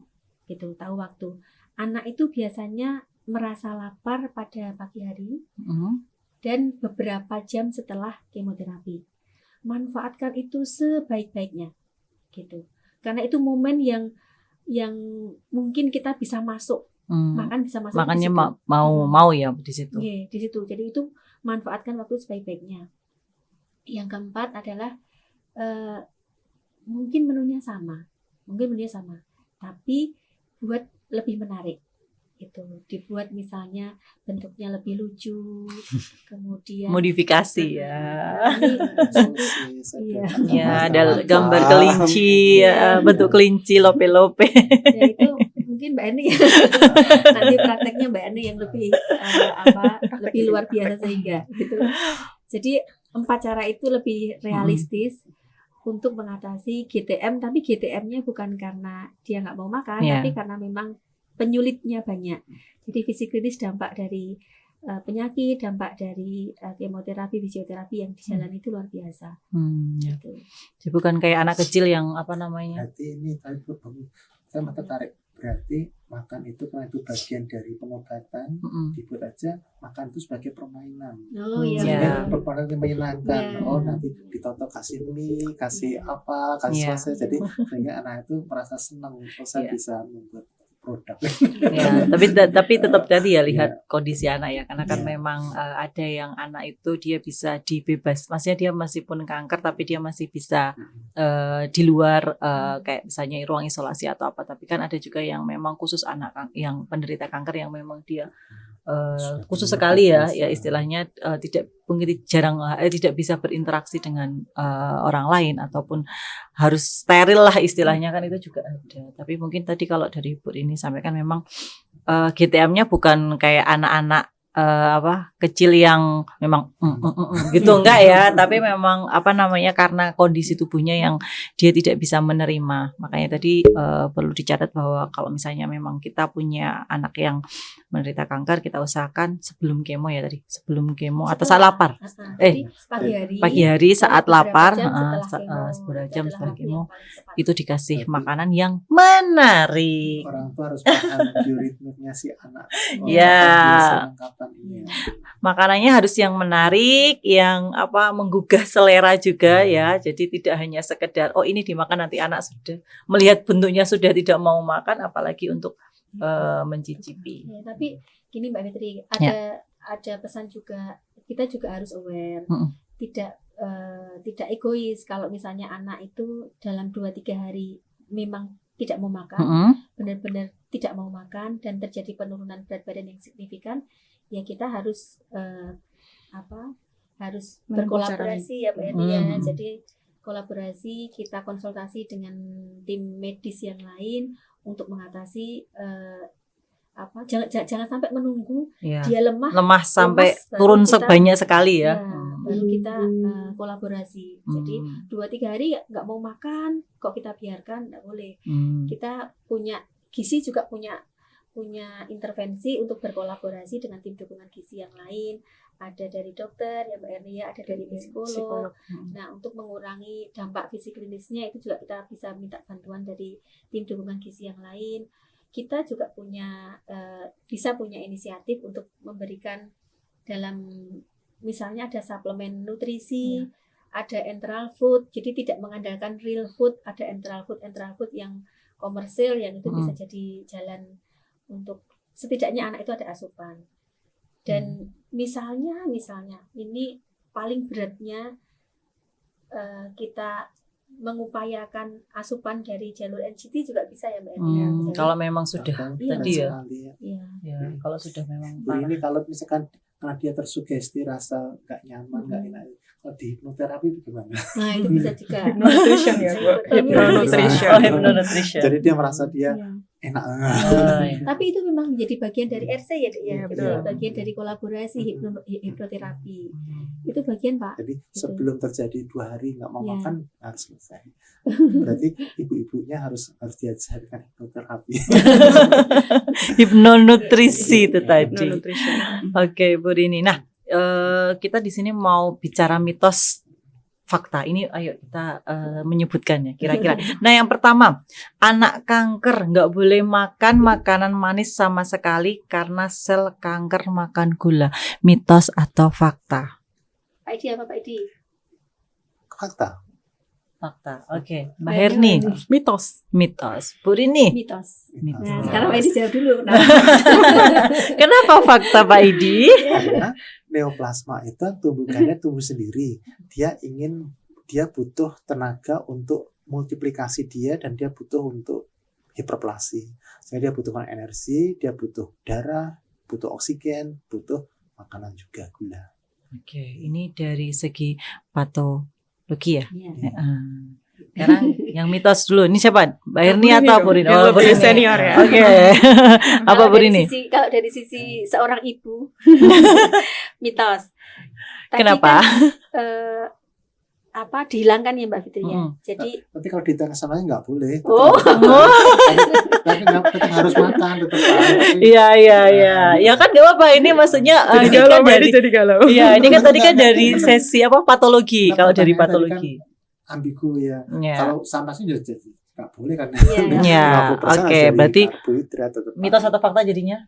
gitu, tahu waktu. Anak itu biasanya merasa lapar pada pagi hari dan beberapa jam setelah kemoterapi. Manfaatkan itu sebaik-baiknya, gitu. Karena itu momen yang mungkin kita bisa masuk, makan bisa masuk. Makanya mau ya di situ. Iya, di situ. Jadi itu manfaatkan waktu sebaik-baiknya. Yang keempat adalah mungkin menunya sama, tapi buat lebih menarik. Itu dibuat misalnya bentuknya lebih lucu, kemudian modifikasi ya. Iya. Ya, ada gambar kelinci, bentuk kelinci lope-lope. Ya itu mungkin Mbak Eni nanti prakteknya Mbak Eni yang lebih lebih luar biasa sehingga gitu. Jadi 4 cara itu lebih realistis untuk mengatasi GTM, tapi GTM-nya bukan karena dia nggak mau makan, tapi karena memang penyulitnya banyak. Jadi fisiklinis dampak dari penyakit, dampak dari kemoterapi, fisioterapi yang dijalani itu luar biasa. Gitu. Jadi bukan kayak anak kecil yang apa namanya? Berarti ini tadi saya tertarik. Berarti makan itu karena itu bagian dari pengobatan, dibuat aja makan itu sebagai permainan. Oh iya. Permainan yang menyenangkan. Oh nanti ditonton kasih mie, kasih apa, kasih selesai. Jadi sehingga anak itu merasa senang. Saya bisa membuat produk. Ya, tapi tetap tadi ya lihat kondisi anak ya, karena kan memang ada yang anak itu dia bisa dibebas, maksudnya dia masih pun kanker tapi dia masih bisa di luar kayak misalnya ruang isolasi atau apa, tapi kan ada juga yang memang khusus anak yang penderita kanker yang memang dia khusus sekali ya istilahnya tidak bisa berinteraksi dengan orang lain ataupun harus steril lah istilahnya, kan itu juga ada. Tapi mungkin tadi kalau dari Ibu ini sampaikan memang GTM-nya bukan kayak anak-anak kecil yang memang gitu enggak ya, tapi memang karena kondisi tubuhnya yang dia tidak bisa menerima. Makanya tadi perlu dicatat bahwa kalau misalnya memang kita punya anak yang menderita kanker, kita usahakan sebelum kemo atau saat lapar. Pagi hari saat lapar, beberapa jam setelah kemo itu dikasih makanan yang menarik. Orang tua harus paham bioritmenya si anak. Makanannya harus yang menarik, yang menggugah selera juga ya. Jadi tidak hanya sekedar ini dimakan nanti anak sudah melihat bentuknya sudah tidak mau makan, apalagi untuk mencicipi. Ya, tapi gini Mbak Fitri, ada pesan juga, kita juga harus aware, tidak egois kalau misalnya anak itu dalam 2-3 hari memang tidak mau makan, benar-benar tidak mau makan dan terjadi penurunan berat badan yang signifikan, ya kita harus harus berkolaborasi ya Mbak Eni ya. Jadi kolaborasi, kita konsultasi dengan tim medis yang lain untuk mengatasi jangan sampai menunggu dia lemah sampai turun sebanyak sekali ya. Baru kita kolaborasi. Jadi 2-3 hari nggak mau makan, kok kita biarkan, nggak boleh. Kita punya gizi juga punya intervensi untuk berkolaborasi dengan tim dukungan gizi yang lain. Ada dari dokter ya Mbak Ernia, ada dari psikolog. Nah, untuk mengurangi dampak fisik klinisnya itu juga kita bisa minta bantuan dari tim dukungan gizi yang lain. Kita juga bisa punya inisiatif untuk memberikan dalam, misalnya ada suplemen nutrisi, ada enteral food, jadi tidak mengandalkan real food, ada enteral food yang komersil yang itu bisa jadi jalan untuk setidaknya anak itu ada asupan. Dan misalnya ini paling beratnya kita mengupayakan asupan dari jalur NCT juga bisa ya Mbak Ernia. Kalau memang sudah tadi ya. Kalau sudah memang parah. Ini kalau misalkan karena dia tersugesti rasa nggak nyaman, nggak enak, kalau di hipnoterapi bagaimana? Nah itu bisa juga. Nutrition ya Bu. Hypnonutrition. Jadi dia merasa dia enak. Ya. Tapi itu memang menjadi bagian dari RC ya, Dek, ya. Iya, Itu betul. bagian dari kolaborasi hipnoterapi. Itu bagian, Pak. Jadi sebelum terjadi 2 hari nggak mau Iya. makan harus selesai. Berarti ibu-ibunya harus diajarkan hipnoterapi. Hipnonutrisi itu tadi. Nutrition. Oke, Bu Rini. Nah, kita di sini mau bicara mitos fakta. Ini ayo kita menyebutkannya kira-kira. Nah, yang pertama, anak kanker nggak boleh makan makanan manis sama sekali karena sel kanker makan gula. Mitos atau fakta? Pak Edi apa Pak Edi? Fakta. Fakta. Oke, Mbak Herni. Mitos. Mitos. Bu Rini. Mitos. Mitos. Nah, sekarang Pak Edi jawab dulu. Nah, Kenapa fakta, Pak Idi? Karena neoplasma itu tumbuhannya tumbuh sendiri. Dia butuh tenaga untuk multiplikasi dia dan dia butuh untuk hiperplasi. Sehingga dia butuhkan energi, dia butuh darah, butuh oksigen, butuh makanan juga gula. Oke, ini dari segi patologi ya. iya. Sekarang yang mitos dulu. Ini siapa? Mbak Herni Bu Rini atau dong, Bu Rini? yang Oh, Bu lebih Rini. senior ya. Oke. Apa Kalau Bu dari Rini? Kalau dari sisi seorang ibu, mitos. Tadi Kenapa? kan, dihilangkan ya Mbak Fitri ya. Jadi Tapi kalau di tengah sananya nggak boleh. Oh. Tapi tetap harus makan, tetap harus. Iya. Ya kan gak apa-apa. Ini maksudnya Jadi ini galau, kan Mbak Edi dari jadi galau. Iya, ini kan tadi kan dari Benar. sesi apa patologi. Nah, Kalau dari pertanyaannya tadi patologi. Ambigu ya. Ya. Kalau sama sih jadi nggak boleh kan? Iya. Ya, 50% oke, jadi berarti karbohidrat tetap. Mitos atau fakta jadinya?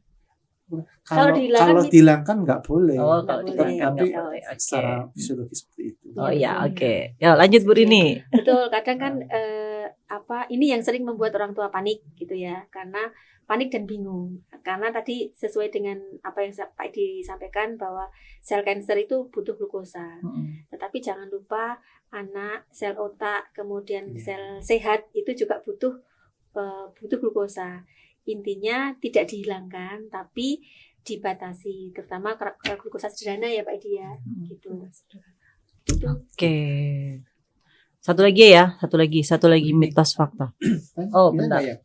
Kalau dihilangkan kalau mit- dihilangkan nggak boleh. Oh, Nggak kalau boleh. dihilangkan Tapi nggak boleh. Oke. secara fisiologi seperti itu. Oh iya, Iya. oke. Ya, lanjut Bu Rini. betul, kadang kan ini yang sering membuat orang tua panik gitu ya, karena panik dan bingung. Karena tadi sesuai dengan apa yang Pak Edi sampaikan bahwa sel kanker itu butuh glukosa. Tetapi jangan lupa anak, sel otak, kemudian Iya. sel sehat itu juga butuh glukosa. Intinya tidak dihilangkan tapi dibatasi, terutama glukosa sederhana ya Pak Edi ya, gitu. Itu Oke. Satu lagi mitos fakta. Oh, Gimana bentar. ya?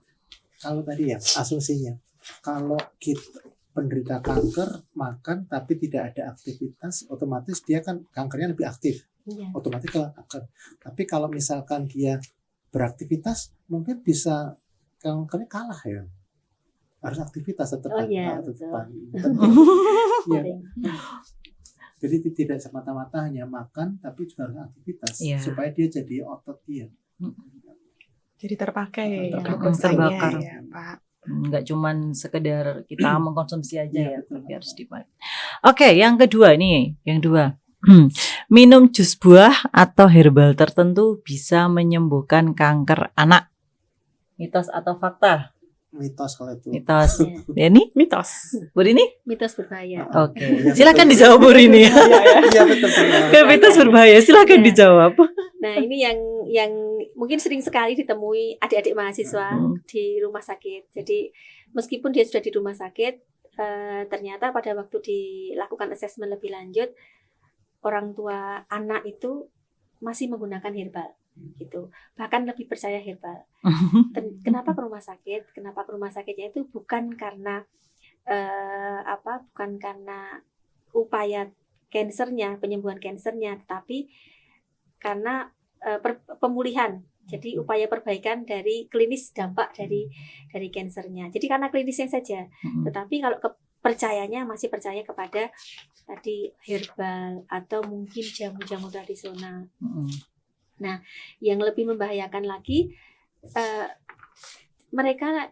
Kalau tadi ya asumsinya, kalau kita penderita kanker makan tapi tidak ada aktivitas, otomatis dia kan kankernya lebih aktif, iya. otomatis ke kanker. Tapi kalau misalkan dia beraktivitas, mungkin bisa kankernya kalah ya. Harus aktivitas tetap. Oh iya, Iya. Jadi tidak semata-mata hanya makan, tapi juga harus aktivitas Iya. supaya dia jadi otot dia. Jadi terpakai Terbakar. glukosanya Terbakar. ya, Pak. Nggak cuman sekedar kita mengkonsumsi aja Iya, ya, betul. tapi harus dipakai. Oke, yang kedua nih, yang dua. Minum jus buah atau herbal tertentu bisa menyembuhkan kanker anak. Mitos atau fakta? Mitos kalau itu. Mitos. Iya. Ini, Mitos. Bu Rini? Mitos berbahaya. Oke. Iya, Silakan betul. dijawab Bu Rini. Iya betul. Ke mitos berbahaya, silakan Iya. dijawab. Nah, ini yang mungkin sering sekali ditemui adik-adik mahasiswa Hmm. di rumah sakit. Jadi meskipun dia sudah di rumah sakit, ternyata pada waktu dilakukan asesmen lebih lanjut, orang tua anak itu masih menggunakan herbal gitu. Bahkan lebih percaya herbal. Kenapa ke rumah sakit? Kenapa ke rumah sakitnya itu bukan karena bukan karena upaya kansernya, penyembuhan kansernya, tetapi karena pemulihan. Jadi upaya perbaikan dari klinis dampak dari kansernya. Jadi karena klinisnya saja. Tetapi kalau percayanya masih percaya kepada tadi herbal atau mungkin jamu-jamu tradisional. Nah, yang lebih membahayakan lagi, mereka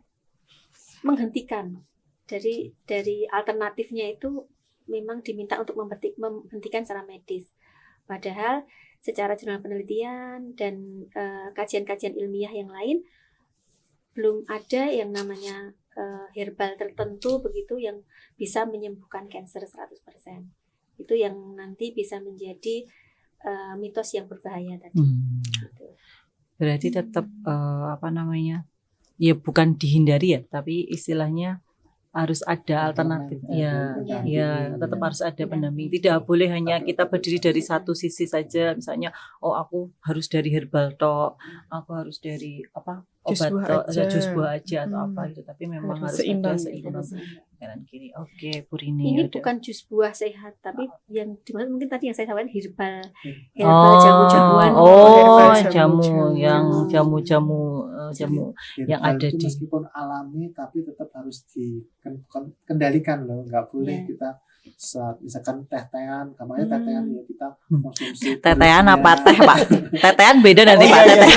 menghentikan dari alternatifnya itu memang diminta untuk menghentikan secara medis. Padahal secara jurnal penelitian dan kajian-kajian ilmiah yang lain belum ada yang namanya herbal tertentu begitu yang bisa menyembuhkan kanker 100%. Itu yang nanti bisa menjadi mitos yang berbahaya tadi. Gitu. Berarti tetap ya bukan dihindari ya, tapi istilahnya harus ada alternatif. Ya, tetap harus ada pendamping. Tidak boleh hanya kita berdiri dari satu sisi saja. Misalnya, aku harus dari herbal tok, aku harus dari Jus obat buah atau aja. jus buah aja atau Hmm. apa gitu, tapi memang harus Seimbang. ada seimbang kanan kiri. Oke, Bu Rini. Ini udah. bukan jus buah sehat, tapi yang dimana mungkin tadi yang saya sampaikan herbal Oh, jamu-jamuan. oh, Herbal jamu jamu-jamu. yang jamu yang Herbal ada itu di meskipun alami tapi tetap harus dikendalikan loh, nggak boleh Iya. kita saat misalkan teh-tehan, kamarnya teh-tehan ya kita konsumsi tetean berlebihan. apa teh, Pak? Tetean beda nanti, Pak. iya, iya.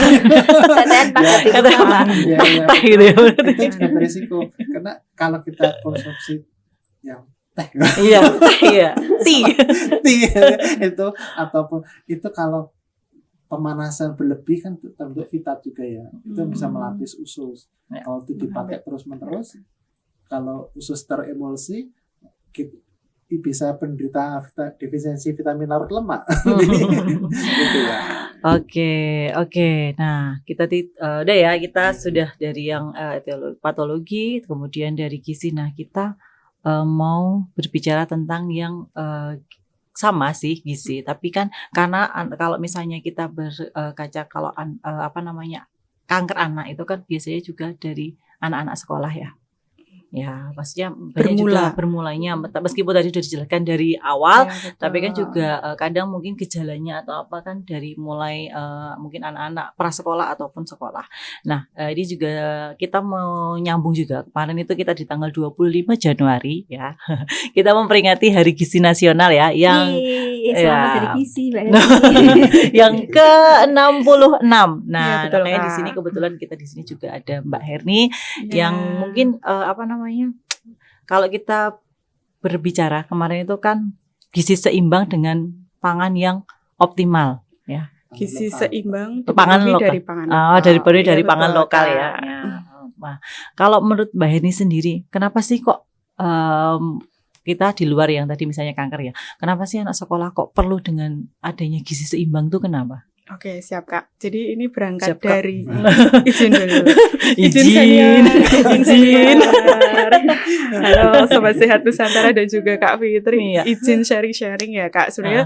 Tetean pakai Ya, minuman. Tetean Iya, iya, teh gitu ya. itu juga berisiko karena kalau kita konsumsi yang teh Iya, iya. Tea. itu ataupun itu kalau pemanasan berlebih kan terbentuk fitat juga ya, itu bisa melapis usus. Ya. Kalau itu dipakai terus menerus, kalau usus teremulsi bisa penderita defisiensi vitamin larut lemak. Gitu ya. Oke. Nah, kita udah ya, kita sudah dari yang patologi, kemudian dari gizi. Nah, kita mau berbicara tentang yang sama sih gizi, tapi kan karena kalau misalnya kita berkaca kalau kanker anak itu kan biasanya juga dari anak-anak sekolah ya. Ya, maksudnya banyak juga bermulanya, meskipun tadi sudah dijelaskan dari awal, Ya, tapi kan juga kadang mungkin gejalanya atau apa kan dari mulai mungkin anak-anak prasekolah ataupun sekolah. Nah, ini juga kita mau nyambung juga. Kemarin itu kita di tanggal 25 Januari ya. Kita memperingati Hari Gizi Nasional ya, yang Selamat Hari Gizi, Mbak yang ke-66. Nah, Ya, betul, makanya di Kak. sini kebetulan kita di sini juga ada Mbak Herni yang mungkin kalau kita berbicara kemarin itu kan gizi seimbang dengan pangan yang optimal ya. Gizi Lokal. seimbang Pangan dipenuhi lokal. dari pangan lokal. dari Iya, pangan betul, lokal Kak. ya. Nah, kalau menurut Mbak Herni sendiri, kenapa sih kok kita di luar yang tadi misalnya kanker ya, kenapa sih anak sekolah kok perlu dengan adanya gizi seimbang tuh kenapa? Oke, siap Kak. Jadi ini berangkat Siap, Kak. dari izin dulu. Izin. senior. Halo Sobat Sehat Nusantara dan juga Kak Fitri. Iya. Izin sharing-sharing ya Kak. Sebenarnya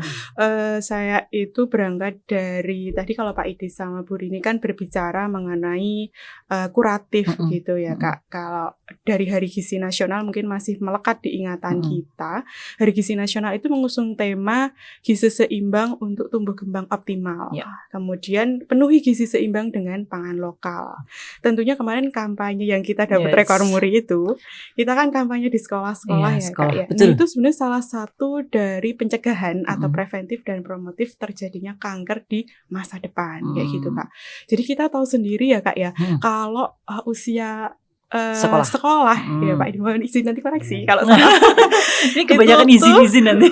saya itu berangkat dari tadi kalau Pak Idi sama Bu Rini kan berbicara mengenai kuratif gitu ya Kak. Kalau dari Hari Gizi Nasional mungkin masih melekat di ingatan kita. Hari Gizi Nasional itu mengusung tema gizi seimbang untuk tumbuh kembang optimal. Ya. Kemudian penuhi gizi seimbang dengan pangan lokal. Tentunya kemarin kampanye yang kita dapat rekor muri itu, kita kan kampanye di sekolah-sekolah ya sekolah. Kak ya. Betul. Nah itu sebenarnya salah satu dari pencegahan atau preventif dan promotif terjadinya kanker di masa depan kayak gitu Kak. Jadi kita tahu sendiri ya Kak ya, kalau usia sekolah ya Pak, mohon izin nanti koreksi kalau salah. Ini kebanyakan izin nanti.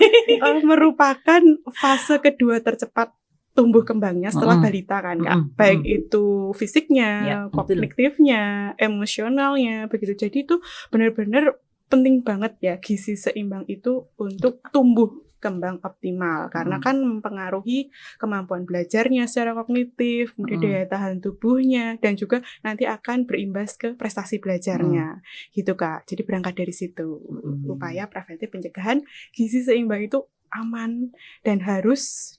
Merupakan fase kedua tercepat tumbuh kembangnya setelah balita kan Kak. Baik itu fisiknya, Ya, kognitifnya, emosionalnya begitu. Jadi itu benar-benar penting banget ya gizi seimbang itu untuk tumbuh kembang optimal karena kan mempengaruhi kemampuan belajarnya secara kognitif, kemudian daya tahan tubuhnya dan juga nanti akan berimbas ke prestasi belajarnya gitu Kak. Jadi berangkat dari situ upaya preventif pencegahan gizi seimbang itu aman dan harus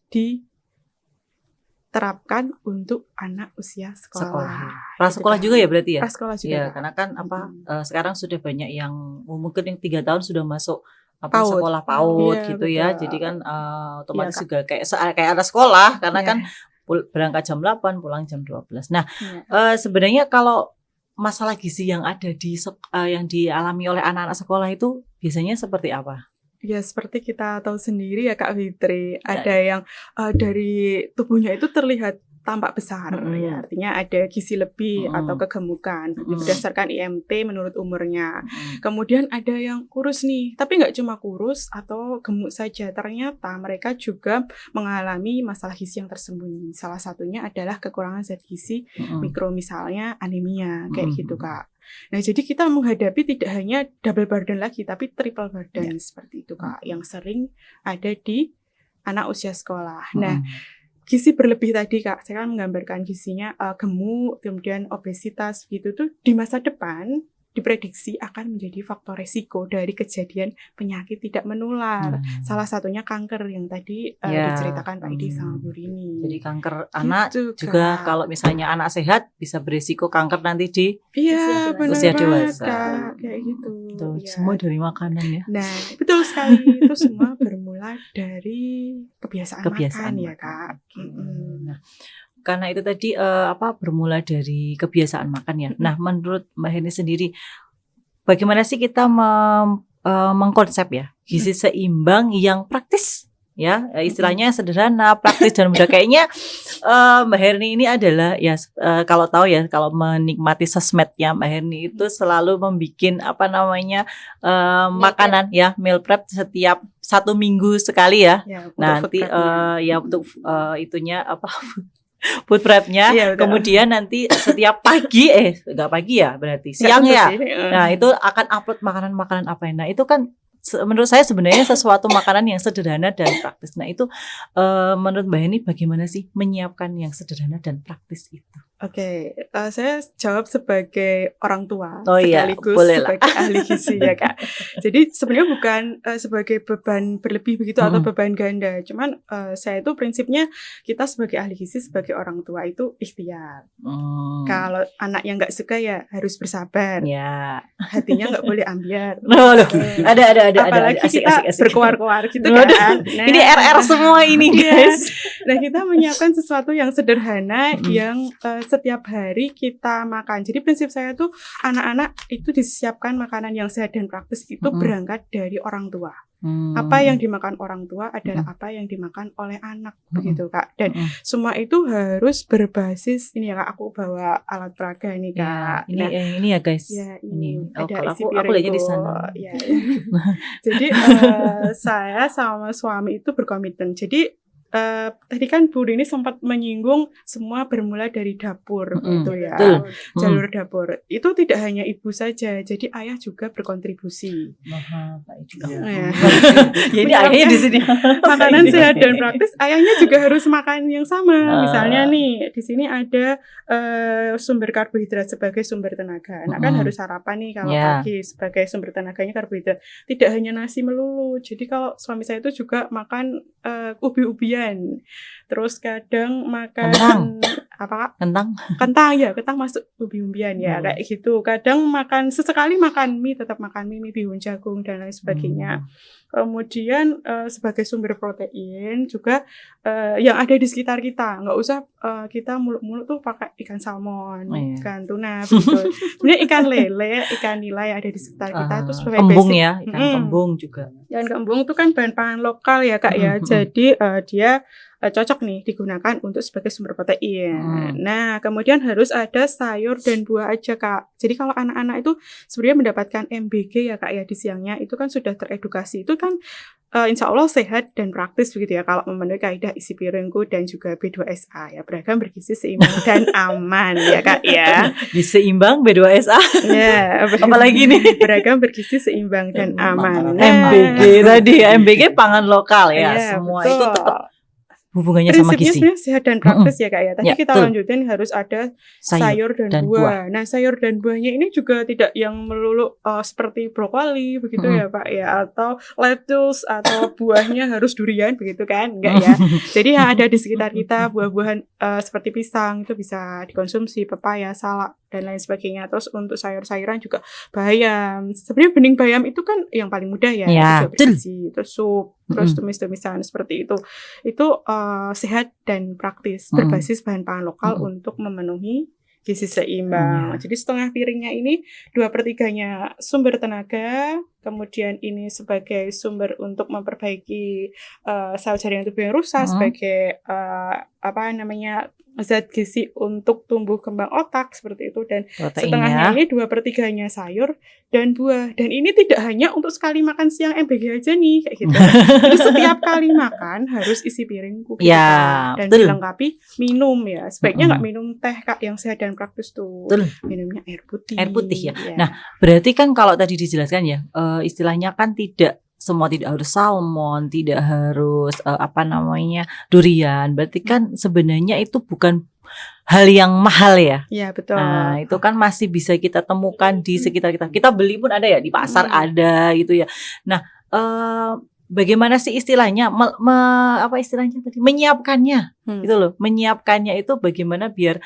diterapkan untuk anak usia sekolah. Prasekolah juga ya berarti ya? Prasekolah juga. Ya, karena kan sekarang sudah banyak yang mungkin yang 3 tahun sudah masuk PAUD. sekolah PAUD Iya, gitu betul. ya. Jadi kan otomatis Iya, juga kayak anak sekolah karena Iya. kan berangkat jam 8 pulang jam 12. Nah, sebenarnya kalau masalah gizi yang ada yang dialami oleh anak-anak sekolah itu biasanya seperti apa? Ya seperti kita tahu sendiri ya Kak Fitri, ada yang dari tubuhnya itu terlihat tampak besar, ya artinya ada gizi lebih atau kegemukan berdasarkan IMT menurut umurnya. Kemudian ada yang kurus nih, tapi nggak cuma kurus atau gemuk saja, ternyata mereka juga mengalami masalah gizi yang tersembunyi. Salah satunya adalah kekurangan zat gizi mikro, misalnya anemia kayak gitu Kak. Nah, jadi kita menghadapi tidak hanya double burden lagi, tapi triple burden seperti itu Kak, yang sering ada di anak usia sekolah. Nah, gizi berlebih tadi Kak, saya kan menggambarkan gizinya gemuk, kemudian obesitas gitu tuh di masa depan diprediksi akan menjadi faktor resiko dari kejadian penyakit tidak menular. Salah satunya kanker yang tadi diceritakan Pak Idi sama Bu Rini. Jadi kanker anak Gitu, juga Kak. kalau misalnya anak sehat bisa berisiko kanker nanti di Iya, benar usia banget, dewasa. Kak. Kayak gitu. tuh, Ya. semua dari makanan ya. Nah, betul sekali. Itu semua bermula dari kebiasaan makan ya, makan. Kak. Nah, karena itu tadi bermula dari kebiasaan makan ya. Nah, menurut Mbak Herni sendiri, bagaimana sih kita mengkonsep ya gizi seimbang yang praktis? Ya, istilahnya sederhana, praktis dan mudah. Kayaknya Mbak Herni ini adalah ya kalau tahu ya, kalau menikmati sosmednya Mbak Herni itu selalu membikin makanan ya, meal prep setiap 1 minggu sekali ya. Ya, Nanti untuk itunya food prepnya, Iya, betul. kemudian nanti setiap pagi enggak pagi ya berarti siang ya. Nah, itu akan upload makanan-makanan apa ya. Nah, itu kan menurut saya sebenarnya sesuatu makanan yang sederhana dan praktis. Nah, itu menurut Mbak Heni bagaimana sih menyiapkan yang sederhana dan praktis itu? Oke, saya jawab sebagai orang tua Oh iya, sekaligus boleh lah. sebagai ahli gizi ya Kak. Jadi sebenarnya bukan sebagai beban berlebih begitu atau beban ganda. Cuman saya itu prinsipnya kita sebagai ahli gizi, sebagai orang tua itu ikhtiar. Kalau anak yang nggak suka ya harus bersabar. Ya. Hatinya nggak boleh ambiar. Loh, ada. Apalagi asik, kita asik. berkuar-kuar gitu kan. Nah, Ini RR semua ini guys. Nah, kita menyiapkan sesuatu yang sederhana yang setiap hari kita makan. Jadi prinsip saya tuh anak-anak itu disiapkan makanan yang sehat dan praktis itu berangkat dari orang tua. Apa yang dimakan orang tua adalah apa yang dimakan oleh anak, begitu Kak. Dan semua itu harus berbasis ini ya Kak. Aku bawa alat peraga nih Kak. Ya, ini ya guys. Ya, ini Oh, ada kalau isi aku lihatnya di piringku. sana. Ya. Jadi saya sama suami itu berkomitmen. Jadi tadi kan Bu Rini sempat menyinggung semua bermula dari dapur gitu ya. Betul. Jalur dapur. Itu tidak hanya ibu saja, jadi ayah juga berkontribusi. Ya. Jadi ayahnya di sini. Makanan sehat dan praktis, ayahnya juga harus makan yang sama. Misalnya nih, di sini ada sumber karbohidrat sebagai sumber tenaga. Anak kan harus sarapan nih kalau pagi sebagai sumber tenaganya karbohidrat. Tidak hanya nasi melulu. Jadi kalau suami saya itu juga makan ubi-ubian. Terus kadang makan kentang ya, kentang masuk ubi-ubian ya kayak gitu. Kadang makan sesekali makan mie, tetap makan mie bihun jagung dan lain sebagainya. Kemudian sebagai sumber protein juga yang ada di sekitar kita, nggak usah kita muluk-muluk tuh pakai ikan salmon, ikan tuna, begitu. Sebenarnya ikan lele, ikan nila yang ada di sekitar kita itu sebagai kembung basic. ya, ikan kembung juga. Ikan kembung itu kan bahan pangan lokal ya Kak ya, jadi dia cocok nih digunakan untuk sebagai sumber protein. Nah, kemudian harus ada sayur dan buah aja Kak. Jadi kalau anak-anak itu sebenarnya mendapatkan MBG ya Kak ya di siangnya, itu kan sudah teredukasi. Itu kan insya Allah sehat dan praktis begitu ya kalau memenuhi kaidah isi piringku dan juga B2SA ya, beragam bergizi seimbang dan aman ya Kak ya. Gizi seimbang B2SA. Ya, apalagi nih beragam bergizi seimbang dan aman. MBG tadi, MBG pangan lokal ya, semua betul. itu tetap hubungannya sama gizi. Prinsipnya sehat dan praktis ya Kak ya. Tadi kita lanjutin harus ada sayur dan buah. Nah, sayur dan buahnya ini juga tidak yang melulu seperti brokoli begitu ya Pak ya, atau lettuce atau buahnya harus durian begitu kan? Enggak ya. Jadi yang ada di sekitar kita buah-buahan seperti pisang itu bisa dikonsumsi, pepaya, salak dan lain sebagainya. Terus untuk sayur-sayuran juga bayam. Sebenarnya bening bayam itu kan yang paling mudah ya. Terus sup, terus tumis-tumisan seperti itu. Itu sehat dan praktis, berbasis bahan pangan lokal untuk memenuhi gizi seimbang. Jadi setengah piringnya ini 2/3-nya sumber tenaga, kemudian ini sebagai sumber untuk memperbaiki sel jaringan tubuh yang rusak, sebagai zat gizi untuk tumbuh kembang otak seperti itu, dan setengahnya ini 2/3-nya sayur dan buah. Dan ini tidak hanya untuk sekali makan siang MBG aja nih kayak gitu. Jadi setiap kali makan harus isi piringku gitu, dan dilengkapi minum ya. Sebaiknya nggak minum teh Kak yang sehat dan praktis tuh. Minumnya air putih. Air putih ya. Nah, berarti kan kalau tadi dijelaskan ya, istilahnya kan tidak semua tidak harus salmon, tidak harus durian. Berarti kan sebenarnya itu bukan hal yang mahal ya. Iya, betul. Nah, itu kan masih bisa kita temukan di sekitar kita. Kita beli pun ada ya, di pasar ada gitu ya. Nah, bagaimana sih istilahnya apa istilahnya tadi? Menyiapkannya. Gitu loh. Menyiapkannya itu bagaimana biar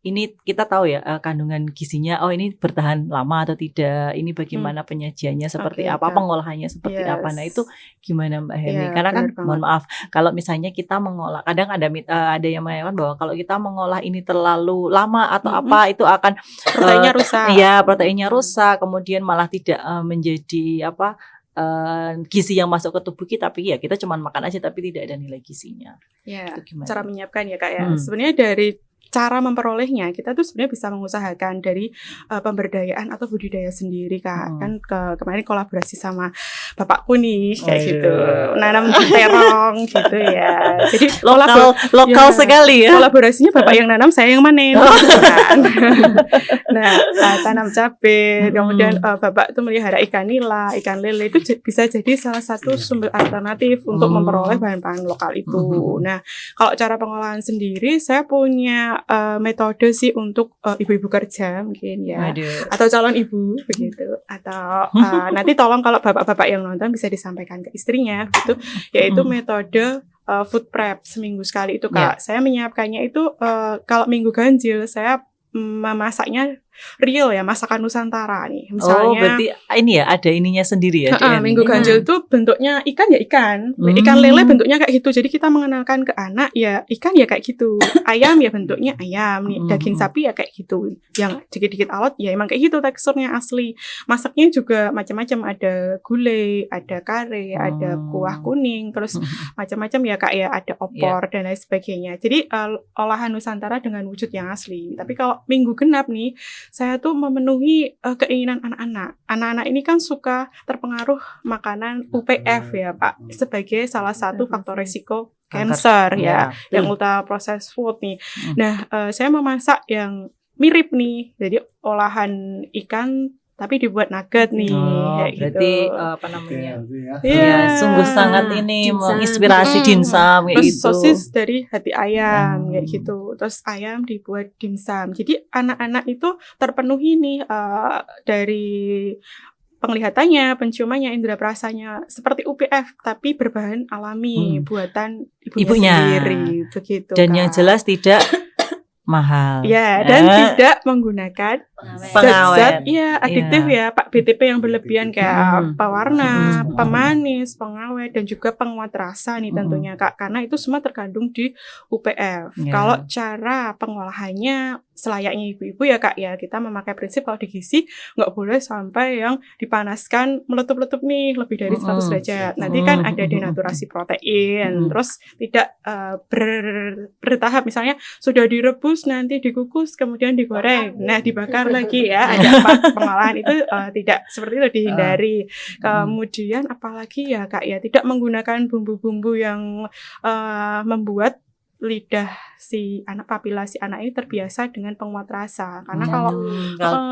ini kita tahu ya kandungan gizinya, ini bertahan lama atau tidak. Ini bagaimana penyajiannya seperti apa, pengolahannya seperti apa. Nah, itu gimana Mbak Heni? Karena kan mohon maaf, kalau misalnya kita mengolah, kadang ada yang mengatakan bahwa kalau kita mengolah ini terlalu lama atau apa itu akan proteinnya rusak. Iya, proteinnya rusak, kemudian malah tidak menjadi gizi yang masuk ke tubuh kita, tapi ya kita cuma makan aja tapi tidak ada nilai gizinya. Ya, cara menyiapkan ya Kak ya. Sebenarnya dari cara memperolehnya kita tuh sebenarnya bisa mengusahakan dari pemberdayaan atau budidaya sendiri Kak. Kan kemarin kolaborasi sama bapakku nih kayak gitu, nanam terong gitu ya. Jadi lokal sekali ya. Kolaborasinya bapak yang nanam, saya yang manen. Gitu kan. Nah, tanam cabai, kemudian bapak tuh melihara ikan nila, ikan lele, itu bisa jadi salah satu sumber alternatif untuk memperoleh bahan pangan lokal itu. Nah, kalau cara pengolahan sendiri saya punya metode sih untuk ibu-ibu kerja mungkin ya. Atau calon ibu begitu, atau nanti tolong kalau bapak-bapak yang nonton bisa disampaikan ke istrinya gitu, yaitu metode food prep seminggu sekali itu Kak. Saya menyiapkannya itu kalau minggu ganjil saya memasaknya real ya, masakan Nusantara nih. Misalnya, berarti ini ya ada ininya sendiri ya. Minggu ganjil itu bentuknya ikan ya ikan. Ikan lele bentuknya kayak gitu. Jadi kita mengenalkan ke anak ya ikan ya kayak gitu. Ayam ya bentuknya ayam nih. Daging sapi ya kayak gitu. Yang dikit-dikit alot ya emang kayak gitu teksturnya asli. Masaknya juga macam-macam, ada gulai, ada kare, ada kuah kuning, terus macam-macam ya Kak ya, ada opor dan lain sebagainya. Jadi olahan Nusantara dengan wujud yang asli. Tapi kalau minggu genap nih, saya tuh memenuhi keinginan anak-anak. Anak-anak ini kan suka terpengaruh makanan UPF ya Pak, sebagai salah satu faktor risiko cancer ya, yang ultra processed food nih. Nah, saya memasak yang mirip nih, jadi olahan ikan tapi dibuat nugget nih, kayak berarti gitu. Sungguh sangat ini menginspirasi dimsum kayak terus gitu. Sosis dari hati ayam kayak gitu. Terus ayam dibuat dimsum. Jadi anak-anak itu terpenuhi nih dari penglihatannya, penciumannya, indera perasanya seperti UPF tapi berbahan alami buatan ibunya sendiri begitu. Dan Kak. yang jelas tidak mahal. Ya, dan tidak menggunakan zat-zat adiktif ya, Pak, BTP yang berlebihan kayak pewarna, pemanis, pengawet dan juga penguat rasa nih tentunya Kak, karena itu semua terkandung di UPF. Kalau cara pengolahannya selayaknya ibu-ibu ya Kak ya, kita memakai prinsip kalau di gizi nggak boleh sampai yang dipanaskan meletup-letup nih lebih dari 100 derajat. Nanti kan ada denaturasi protein, terus tidak bertahap, misalnya sudah direbus nanti dikukus kemudian digoreng, nah dibakar lagi ya, ada pengolahan itu tidak seperti itu, dihindari. Kemudian apalagi ya Kak ya, tidak menggunakan bumbu-bumbu yang membuat lidah si anak, papila si anak ini terbiasa dengan penguat rasa, karena kalau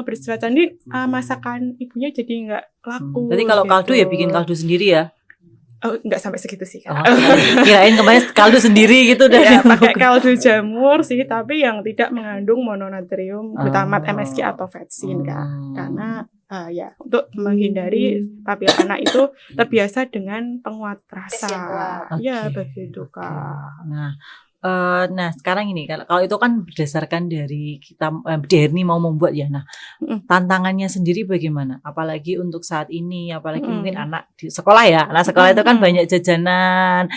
bersifat candi masakan ibunya jadi nggak laku. Jadi kalau gitu. kaldu ya bikin kaldu sendiri ya? Nggak sampai segitu sih. Kirain kemarin kaldu sendiri gitu deh. Ya, pakai kaldu jamur sih, tapi yang tidak mengandung mononatrium glutamat, MSG atau vetsin Kak. Karena untuk menghindari papila anak itu terbiasa dengan penguat rasa. Ya begitu Kak. Nah sekarang ini kalau itu kan berdasarkan dari kita Derni mau membuat ya. Nah tantangannya sendiri bagaimana? Apalagi untuk saat ini, apalagi mungkin anak di sekolah ya. Anak sekolah itu kan banyak jajanan,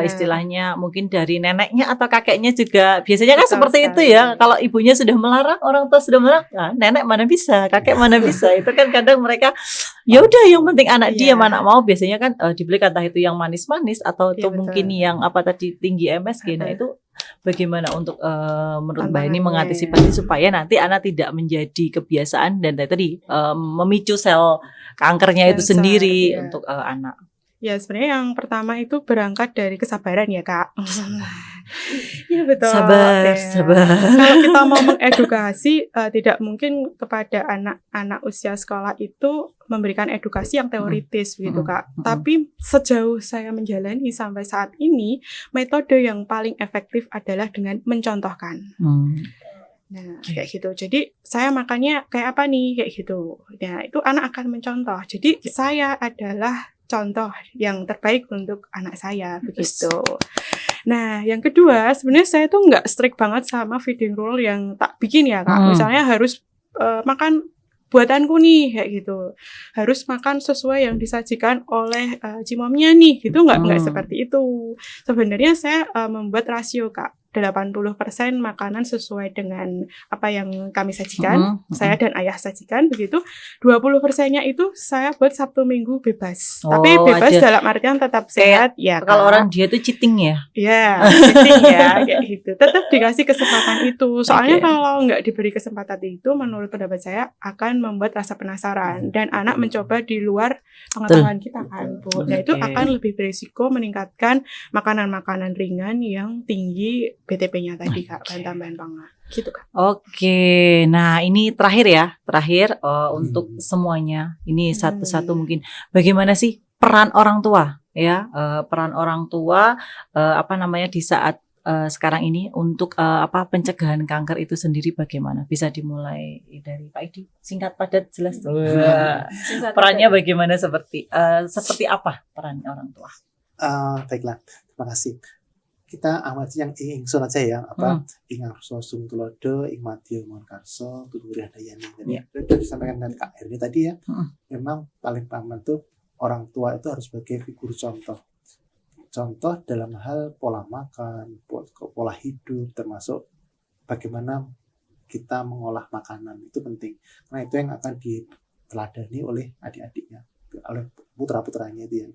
istilahnya mungkin dari neneknya atau kakeknya juga. Biasanya kan seperti itu ya. Kalau ibunya sudah melarang, orang tua sudah melarang, nenek mana bisa, kakek mana bisa. Itu kan kadang mereka ya udah yang penting anak dia mana mau. Biasanya kan dibeli entah itu yang manis-manis atau itu mungkin yang apa tadi tinggi MSG. Nah itu bagaimana untuk menurut Mbak ini mengantisipasi supaya nanti anak tidak menjadi kebiasaan dan tadi memicu sel kankernya itu sendiri untuk anak. Ya sebenarnya yang pertama itu berangkat dari kesabaran ya Kak. Ya betul. Sabar, Ya. sabar. Kalau kita mau mengedukasi, tidak mungkin kepada anak-anak usia sekolah itu memberikan edukasi yang teoritis begitu Kak. Tapi sejauh saya menjalani sampai saat ini, metode yang paling efektif adalah dengan mencontohkan. Nah, kayak gitu. Jadi saya makannya kayak apa nih, kayak gitu. Nah, itu anak akan mencontoh. Jadi saya adalah contoh yang terbaik untuk anak saya, begitu. Nah, yang kedua, sebenarnya saya tuh nggak strict banget sama feeding rule yang tak bikin ya, Kak. Misalnya harus makan buatanku nih, kayak gitu. Harus makan sesuai yang disajikan oleh cimomnya nih, gitu nggak seperti itu. Sebenarnya saya membuat rasio, Kak. 80% makanan sesuai dengan apa yang kami sajikan, saya dan ayah sajikan begitu. 20%-nya itu saya buat Sabtu Minggu bebas. Tapi bebas dalam artian tetap sehat ya. Kalau orang dia tuh cheating ya. Iya, cheating ya kayak gitu. Tetap dikasih kesempatan itu. Soalnya kalau nggak diberi kesempatan itu, menurut pendapat saya akan membuat rasa penasaran dan anak mencoba di luar pengetahuan kita kan, Bu. Nah, itu akan lebih berisiko meningkatkan makanan-makanan ringan yang tinggi BTP-nya tadi Kak, bahan tambahan pangan. Gitu Kak. Oke, nah ini terakhir untuk semuanya. Ini satu-satu mungkin. Bagaimana sih peran orang tua ya? Peran orang tua di saat sekarang ini untuk pencegahan kanker itu sendiri bagaimana? Bisa dimulai dari Pak Idi. Singkat padat jelas. Perannya bagaimana seperti apa peran orang tua? Baiklah, terima kasih. Kita amat yang ingsun aja ya, ing arso sung tulodo ing madya mon karso tuturi handayani. Jadi sudah disampaikan dengan Kak Erni tadi ya. Memang paling paman tuh orang tua itu harus sebagai figur contoh. Contoh dalam hal pola makan, pola hidup, termasuk bagaimana kita mengolah makanan, itu penting. Karena itu yang akan diteladani oleh adik-adiknya, oleh putra-putranya itu ya.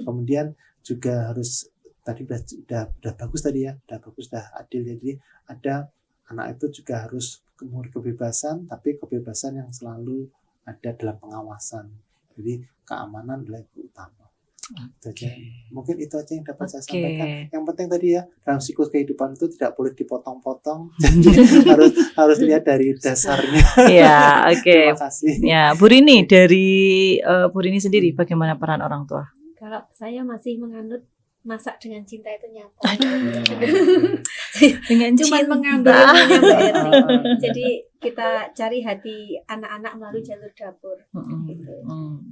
Kemudian juga harus tadi udah bagus tadi ya, udah adil. Jadi ada anak itu juga harus kebebasan, tapi kebebasan yang selalu ada dalam pengawasan. Jadi keamanan adalah yang utama. Mungkin itu aja yang dapat saya sampaikan. Yang penting tadi ya, dalam siklus kehidupan itu tidak boleh dipotong-potong. harus lihat dari dasarnya. Ya, oke. Terima kasih. Ya, Bu Rini, dari Bu Rini sendiri bagaimana peran orang tua? Kalau saya masih menganut masak dengan cinta itu nyata. Dengan Cuman cinta. mengambil ilmunya Mbak Erni. Jadi kita cari hati anak-anak melalui jalur dapur. Gitu.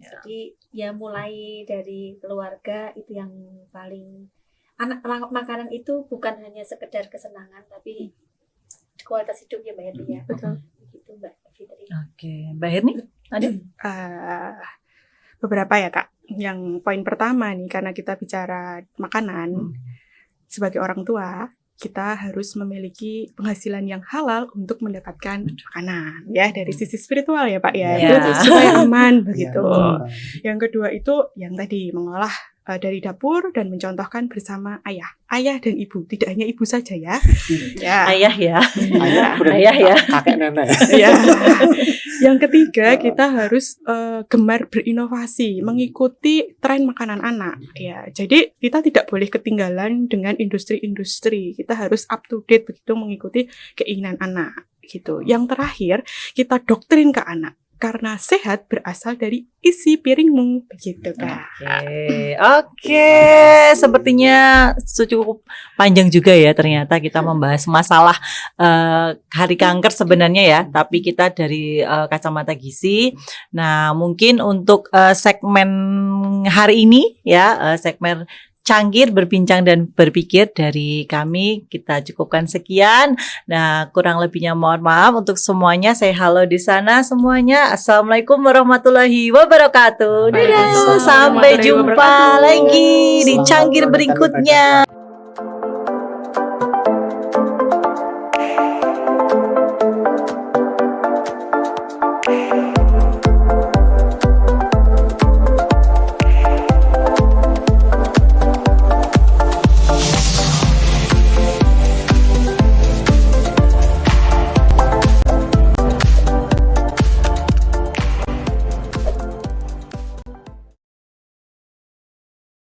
Jadi ya mulai dari keluarga itu yang paling makanan itu bukan hanya sekedar kesenangan tapi kualitas hidup ya Mbak Erni ya. Betul. Gitu Mbak Fitri. Oke, Mbak Erni, ada? Beberapa ya Kak. Yang poin pertama nih, karena kita bicara makanan, sebagai orang tua kita harus memiliki penghasilan yang halal untuk mendapatkan makanan ya, dari sisi spiritual ya Pak ya, itu supaya aman begitu. Yang kedua itu yang tadi mengolah dari dapur dan mencontohkan bersama ayah dan ibu, tidak hanya ibu saja ya. Ayah ya. Ayah ya. Kakek nenek. Ya. Yang ketiga kita harus gemar berinovasi, mengikuti tren makanan anak ya. Jadi kita tidak boleh ketinggalan dengan industri-industri. Kita harus up to date begitu mengikuti keinginan anak gitu. Yang terakhir kita doktrin ke anak. Karena sehat berasal dari isi piringmu, begitu Kak. Oke. Sepertinya cukup panjang juga ya ternyata kita membahas masalah hari kanker sebenarnya ya, tapi kita dari kacamata gizi. Nah, mungkin untuk segmen hari ini ya, segmen Cangkir berbincang dan berpikir dari kami kita cukupkan sekian. Nah, kurang lebihnya mohon maaf untuk semuanya. Saya halo di sana semuanya. Assalamualaikum warahmatullahi wabarakatuh. Dadah, sampai jumpa lagi di Cangkir berikutnya.